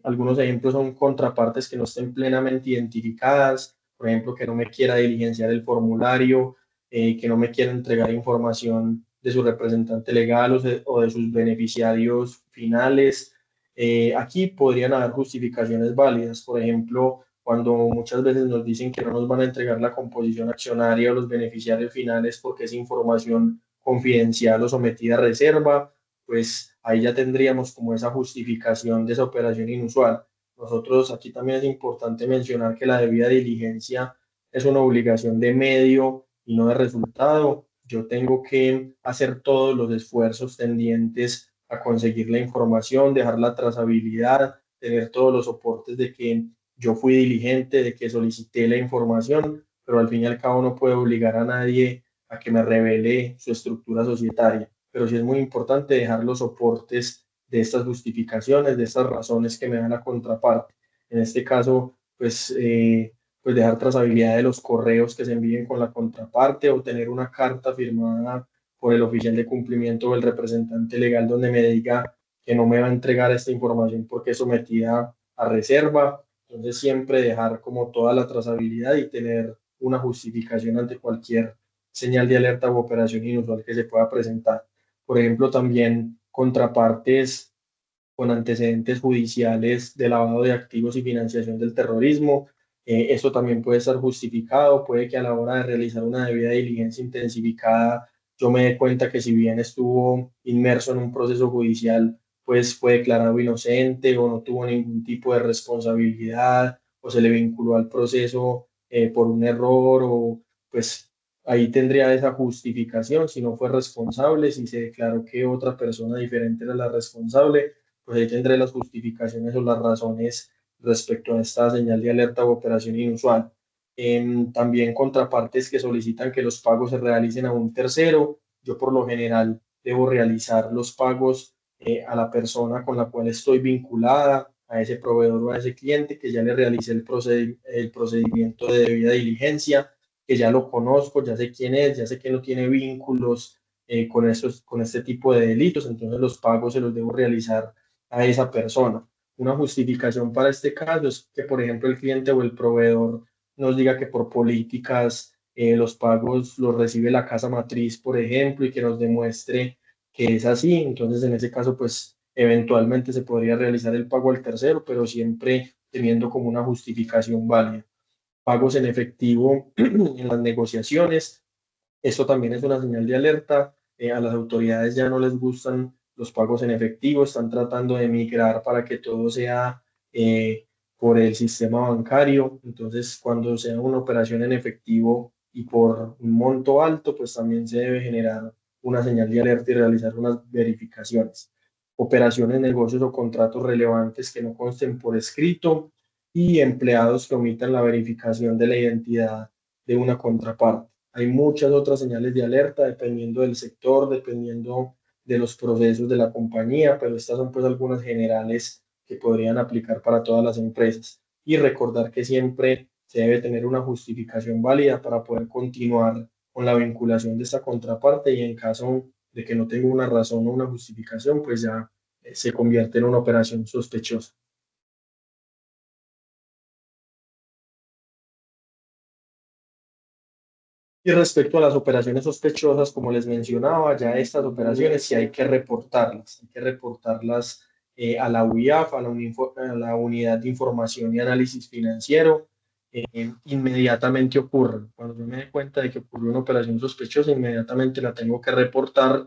Algunos ejemplos son contrapartes que no estén plenamente identificadas, por ejemplo, que no me quiera diligenciar el formulario, que no me quiera entregar información de su representante legal o de sus beneficiarios finales. Aquí podrían haber justificaciones válidas, por ejemplo, cuando muchas veces nos dicen que no nos van a entregar la composición accionaria o los beneficiarios finales porque es información confidencial o sometida a reserva, pues ahí ya tendríamos como esa justificación de esa operación inusual. Nosotros aquí también es importante mencionar que la debida diligencia es una obligación de medio y no de resultado. Yo tengo que hacer todos los esfuerzos tendientes a conseguir la información, dejar la trazabilidad, tener todos los soportes de que yo fui diligente, de que solicité la información, pero al fin y al cabo no puedo obligar a nadie a que me revele su estructura societaria. Pero sí es muy importante dejar los soportes de estas justificaciones, de estas razones que me da la contraparte. En este caso, pues dejar trazabilidad de los correos que se envíen con la contraparte o tener una carta firmada por el oficial de cumplimiento o el representante legal donde me diga que no me va a entregar esta información porque es sometida a reserva. Entonces siempre dejar como toda la trazabilidad y tener una justificación ante cualquier señal de alerta u operación inusual que se pueda presentar. Por ejemplo, también contrapartes con antecedentes judiciales de lavado de activos y financiación del terrorismo. Esto también puede estar justificado, puede que a la hora de realizar una debida diligencia intensificada yo me dé cuenta que si bien estuvo inmerso en un proceso judicial, pues fue declarado inocente o no tuvo ningún tipo de responsabilidad o se le vinculó al proceso por un error o pues ahí tendría esa justificación. Si no fue responsable, si se declaró que otra persona diferente era la responsable, pues ahí tendré las justificaciones o las razones respecto a esta señal de alerta o operación inusual. También contrapartes que solicitan que los pagos se realicen a un tercero. Yo por lo general debo realizar los pagos a la persona con la cual estoy vinculada, a ese proveedor o a ese cliente que ya le realicé el procedimiento de debida diligencia, que ya lo conozco, ya sé quién es, ya sé que no tiene vínculos con este tipo de delitos, entonces los pagos se los debo realizar a esa persona. Una justificación para este caso es que, por ejemplo, el cliente o el proveedor nos diga que por políticas los pagos los recibe la casa matriz, por ejemplo, y que nos demuestre que es así. Entonces, en ese caso, pues eventualmente se podría realizar el pago al tercero, pero siempre teniendo como una justificación válida. Pagos en efectivo en las negociaciones. Esto también es una señal de alerta. A las autoridades ya no les gustan los pagos en efectivo, están tratando de migrar para que todo sea por el sistema bancario. Entonces, cuando sea una operación en efectivo y por un monto alto, pues también se debe generar una señal de alerta y realizar unas verificaciones. Operaciones, negocios o contratos relevantes que no consten por escrito y empleados que omitan la verificación de la identidad de una contraparte. Hay muchas otras señales de alerta dependiendo del sector, dependiendo de los procesos de la compañía, pero estas son pues algunas generales que podrían aplicar para todas las empresas. Y recordar que siempre se debe tener una justificación válida para poder continuar con la vinculación de esta contraparte y en caso de que no tenga una razón o una justificación, pues ya se convierte en una operación sospechosa. Y respecto a las operaciones sospechosas, como les mencionaba, ya estas operaciones sí hay que reportarlas a la UIAF, a la Unidad de Información y Análisis Financiero, inmediatamente ocurren. Cuando yo me dé cuenta de que ocurrió una operación sospechosa, inmediatamente la tengo que reportar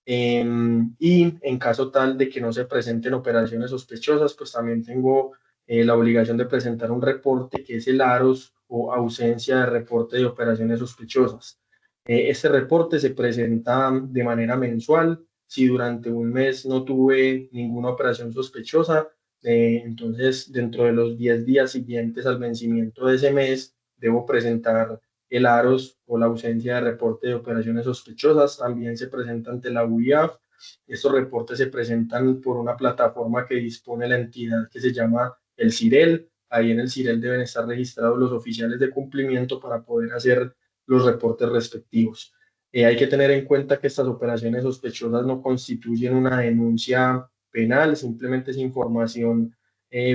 y en caso tal de que no se presenten operaciones sospechosas, pues también tengo la obligación de presentar un reporte que es el AROS o ausencia de reporte de operaciones sospechosas. Este reporte se presenta de manera mensual. Si durante un mes no tuve ninguna operación sospechosa, entonces dentro de los 10 días siguientes al vencimiento de ese mes, debo presentar el AROS o la ausencia de reporte de operaciones sospechosas. También se presenta ante la UIAF. Estos reportes se presentan por una plataforma que dispone la entidad que se llama el CIREL. Ahí en el CIREL deben estar registrados los oficiales de cumplimiento para poder hacer los reportes respectivos. Hay que tener en cuenta que estas operaciones sospechosas no constituyen una denuncia penal, simplemente es información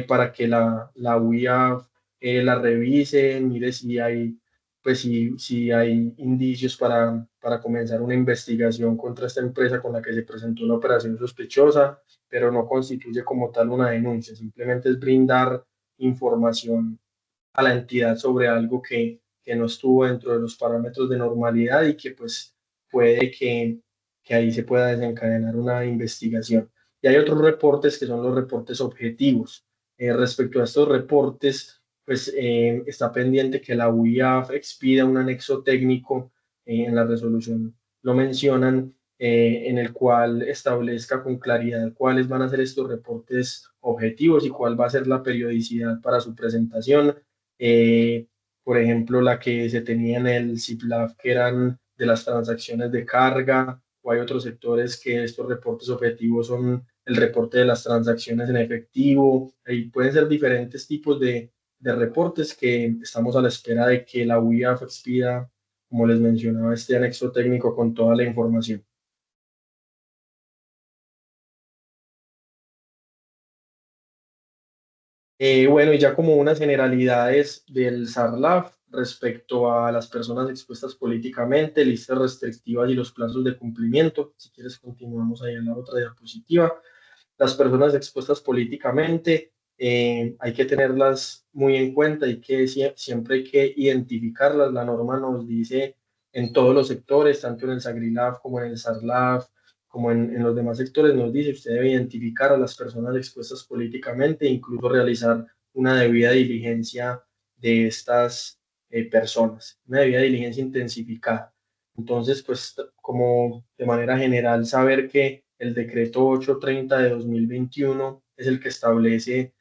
para que la UIAF la revise, mire si hay pues si hay indicios para comenzar una investigación contra esta empresa con la que se presentó la operación sospechosa, pero no constituye como tal una denuncia, simplemente es brindar información a la entidad sobre algo que no estuvo dentro de los parámetros de normalidad y que pues puede que ahí se pueda desencadenar una investigación. Y hay otros reportes que son los reportes objetivos. Respecto a estos reportes, pues está pendiente que la UIAF expida un anexo técnico, en la resolución lo mencionan, en el cual establezca con claridad cuáles van a ser estos reportes objetivos y cuál va a ser la periodicidad para su presentación. Eh, por ejemplo, la que se tenía en el CIPLAF, que eran de las transacciones de carga, o hay otros sectores que estos reportes objetivos son el reporte de las transacciones en efectivo. Ahí pueden ser diferentes tipos de reportes que estamos a la espera de que la UIAF expida, como les mencionaba, este anexo técnico con toda la información. Bueno, y ya como unas generalidades del SARLAF respecto a las personas expuestas políticamente, listas restrictivas y los plazos de cumplimiento. Si quieres, continuamos ahí en la otra diapositiva. Las personas expuestas políticamente, hay que tenerlas muy en cuenta y que siempre hay que identificarlas. La norma nos dice en todos los sectores, tanto en el SAGRILAF como en el SARLAF, como en los demás sectores, nos dice usted debe identificar a las personas expuestas políticamente e incluso realizar una debida diligencia de estas personas, una debida diligencia intensificada. Entonces, pues como de manera general, saber que el decreto 830 de 2021 es el que establece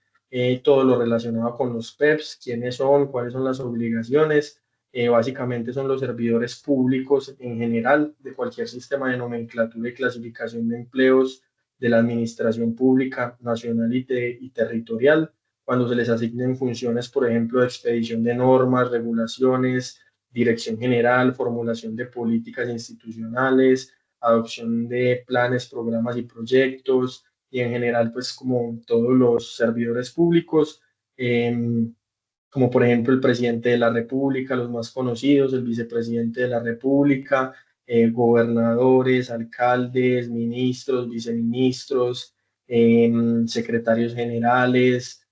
todo lo relacionado con los PEPs, quiénes son, cuáles son las obligaciones. Básicamente son los servidores públicos en general de cualquier sistema de nomenclatura y clasificación de empleos de la administración pública nacional y territorial, cuando se les asignen funciones, por ejemplo, de expedición de normas, regulaciones, dirección general, formulación de políticas institucionales, adopción de planes, programas y proyectos, y en general, pues como todos los servidores públicos, como por ejemplo el presidente de la República, los más conocidos, el vicepresidente de la República, gobernadores, alcaldes, ministros, viceministros, secretarios generales,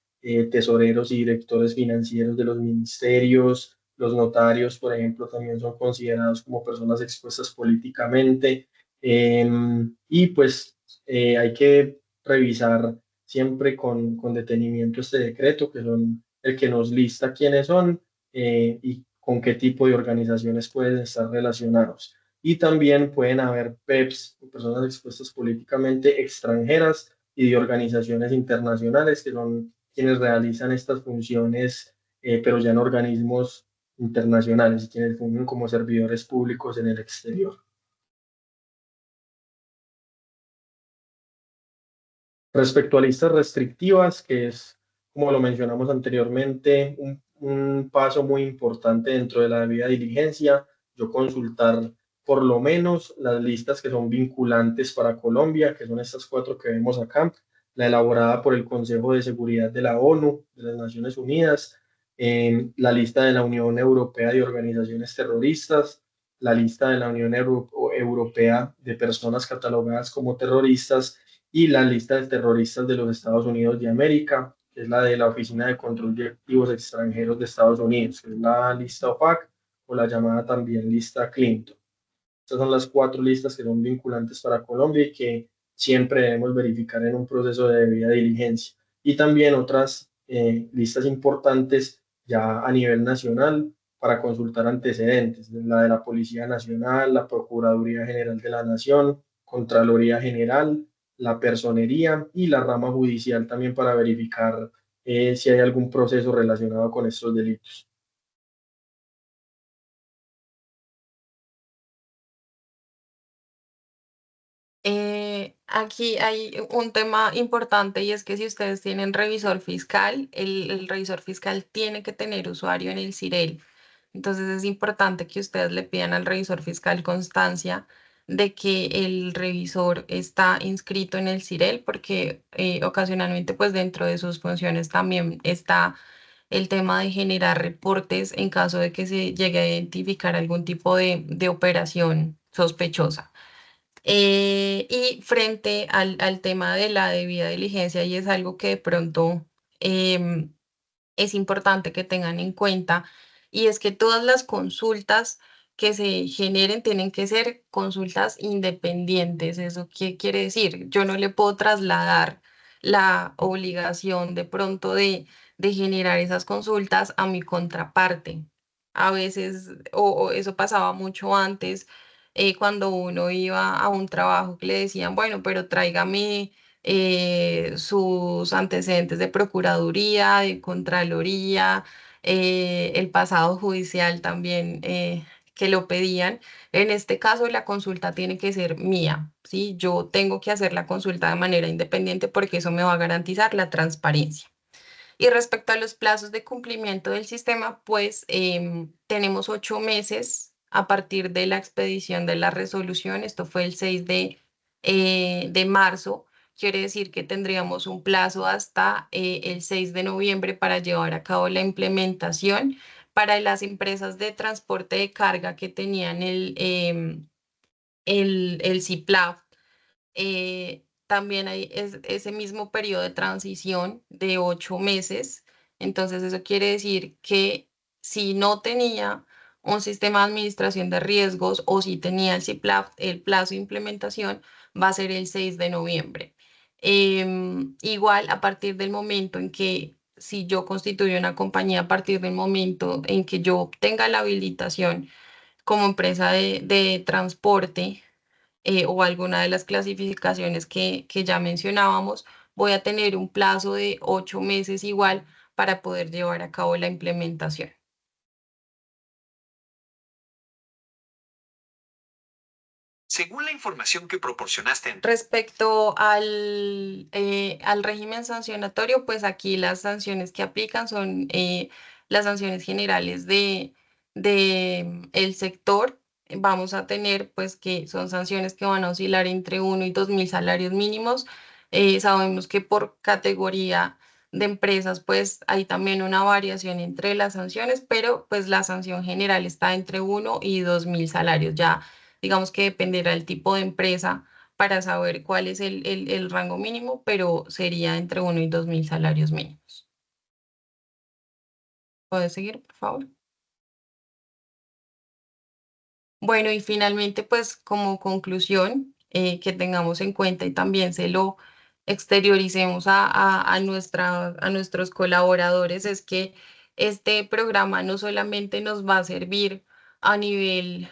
tesoreros y directores financieros de los ministerios. Los notarios, por ejemplo, también son considerados como personas expuestas políticamente. Y pues hay que revisar siempre con detenimiento este decreto, que son el que nos lista quiénes son y con qué tipo de organizaciones pueden estar relacionados. Y también pueden haber PEPs, personas expuestas políticamente extranjeras, y de organizaciones internacionales, que son quienes realizan estas funciones, pero ya en organismos internacionales, y quienes fungen como servidores públicos en el exterior. Respecto a listas restrictivas, que es, como lo mencionamos anteriormente, un paso muy importante dentro de la debida diligencia, yo consultar por lo menos las listas que son vinculantes para Colombia, que son estas cuatro que vemos acá, la elaborada por el Consejo de Seguridad de la ONU, de las Naciones Unidas, la lista de la Unión Europea de Organizaciones Terroristas, la lista de la Unión Europea de personas catalogadas como terroristas, y la lista de terroristas de los Estados Unidos de América, que es la de la Oficina de Control de Activos Extranjeros de Estados Unidos, que es la lista OPAC o la llamada también lista Clinton. Estas son las cuatro listas que son vinculantes para Colombia y que siempre debemos verificar en un proceso de debida diligencia. Y también otras listas importantes ya a nivel nacional para consultar antecedentes, la de la Policía Nacional, la Procuraduría General de la Nación, Contraloría General, la Personería y la rama judicial también para verificar si hay algún proceso relacionado con estos delitos. Aquí hay un tema importante y es que si ustedes tienen revisor fiscal, el revisor fiscal tiene que tener usuario en el CIREL. Entonces es importante que ustedes le pidan al revisor fiscal constancia de que el revisor está inscrito en el CIREL, porque ocasionalmente pues dentro de sus funciones también está el tema de generar reportes en caso de que se llegue a identificar algún tipo de operación sospechosa. Y frente al tema de la debida diligencia, y es algo que de pronto em, es importante que tengan en cuenta, y es que todas las consultas que se generen tienen que ser consultas independientes. ¿Eso qué quiere decir? Yo no le puedo trasladar la obligación de pronto de generar esas consultas a mi contraparte. A veces, o eso pasaba mucho antes, cuando uno iba a un trabajo que le decían, bueno, pero tráigame sus antecedentes de Procuraduría, de Contraloría, el pasado judicial también que lo pedían. En este caso, la consulta tiene que ser mía, ¿sí? Yo tengo que hacer la consulta de manera independiente porque eso me va a garantizar la transparencia. Y respecto a los plazos de cumplimiento del sistema, pues tenemos 8 meses a partir de la expedición de la resolución. Esto fue el 6 de marzo. Quiere decir que tendríamos un plazo hasta el 6 de noviembre para llevar a cabo la implementación para las empresas de transporte de carga que tenían el CIPLAF. También hay ese mismo periodo de transición de 8 meses. Entonces, eso quiere decir que si no tenía un sistema de administración de riesgos o si tenía el CIPLAF, el plazo de implementación va a ser el 6 de noviembre. Igual, a partir del momento en que, si yo constituyo una compañía, a partir del momento en que yo obtenga la habilitación como empresa de transporte, o alguna de las clasificaciones que ya mencionábamos, voy a tener un plazo de 8 meses igual para poder llevar a cabo la implementación. Según la información que proporcionaste Respecto al régimen sancionatorio, pues aquí las sanciones que aplican son las sanciones generales de el sector. vamos a tener pues que son sanciones que van a oscilar entre 1 y 2.000 salarios mínimos. Sabemos que por categoría de empresas pues hay también una variación entre las sanciones, pero pues la sanción general está entre 1 y 2.000 salarios. Ya digamos que dependerá del tipo de empresa para saber cuál es el rango mínimo, pero sería entre 1 y 2.000 salarios mínimos. ¿Puedes seguir, por favor? Bueno, y finalmente, pues como conclusión, que tengamos en cuenta y también se lo exterioricemos a nuestros colaboradores, es que este programa no solamente nos va a servir a nivel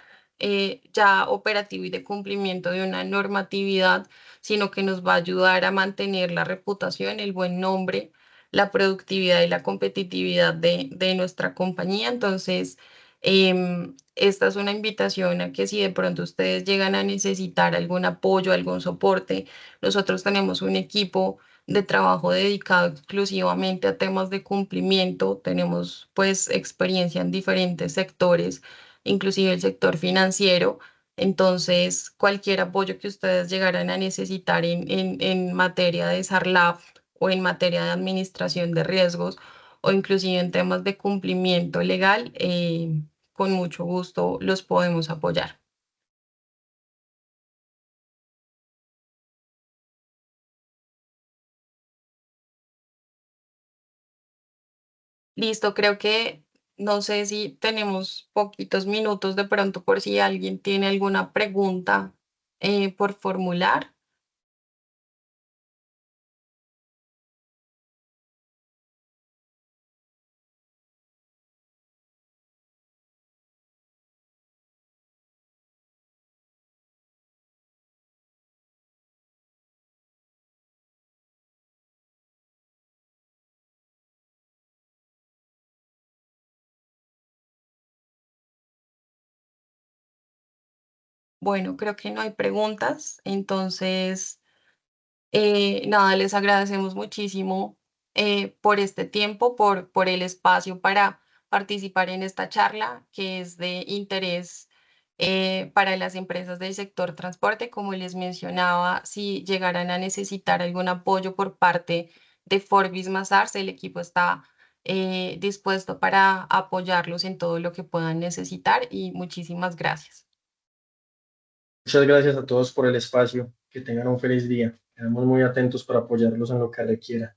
ya operativo y de cumplimiento de una normatividad, sino que nos va a ayudar a mantener la reputación, el buen nombre, la productividad y la competitividad de nuestra compañía. Entonces, esta es una invitación a que si de pronto ustedes llegan a necesitar algún apoyo, algún soporte, nosotros tenemos un equipo de trabajo dedicado exclusivamente a temas de cumplimiento. Tenemos pues experiencia en diferentes sectores, inclusive el sector financiero. Entonces, cualquier apoyo que ustedes llegaran a necesitar en materia de SARLAF o en materia de administración de riesgos o inclusive en temas de cumplimiento legal, con mucho gusto los podemos apoyar. Listo, creo que no sé si tenemos poquitos minutos de pronto por si alguien tiene alguna pregunta por formular. Bueno, creo que no hay preguntas, entonces nada, les agradecemos muchísimo por este tiempo, por el espacio para participar en esta charla que es de interés para las empresas del sector transporte. Como les mencionaba, si llegaran a necesitar algún apoyo por parte de Forbis Mazars, el equipo está dispuesto para apoyarlos en todo lo que puedan necesitar y muchísimas gracias. Muchas gracias a todos por el espacio. Que tengan un feliz día. Quedamos muy atentos para apoyarlos en lo que requiera.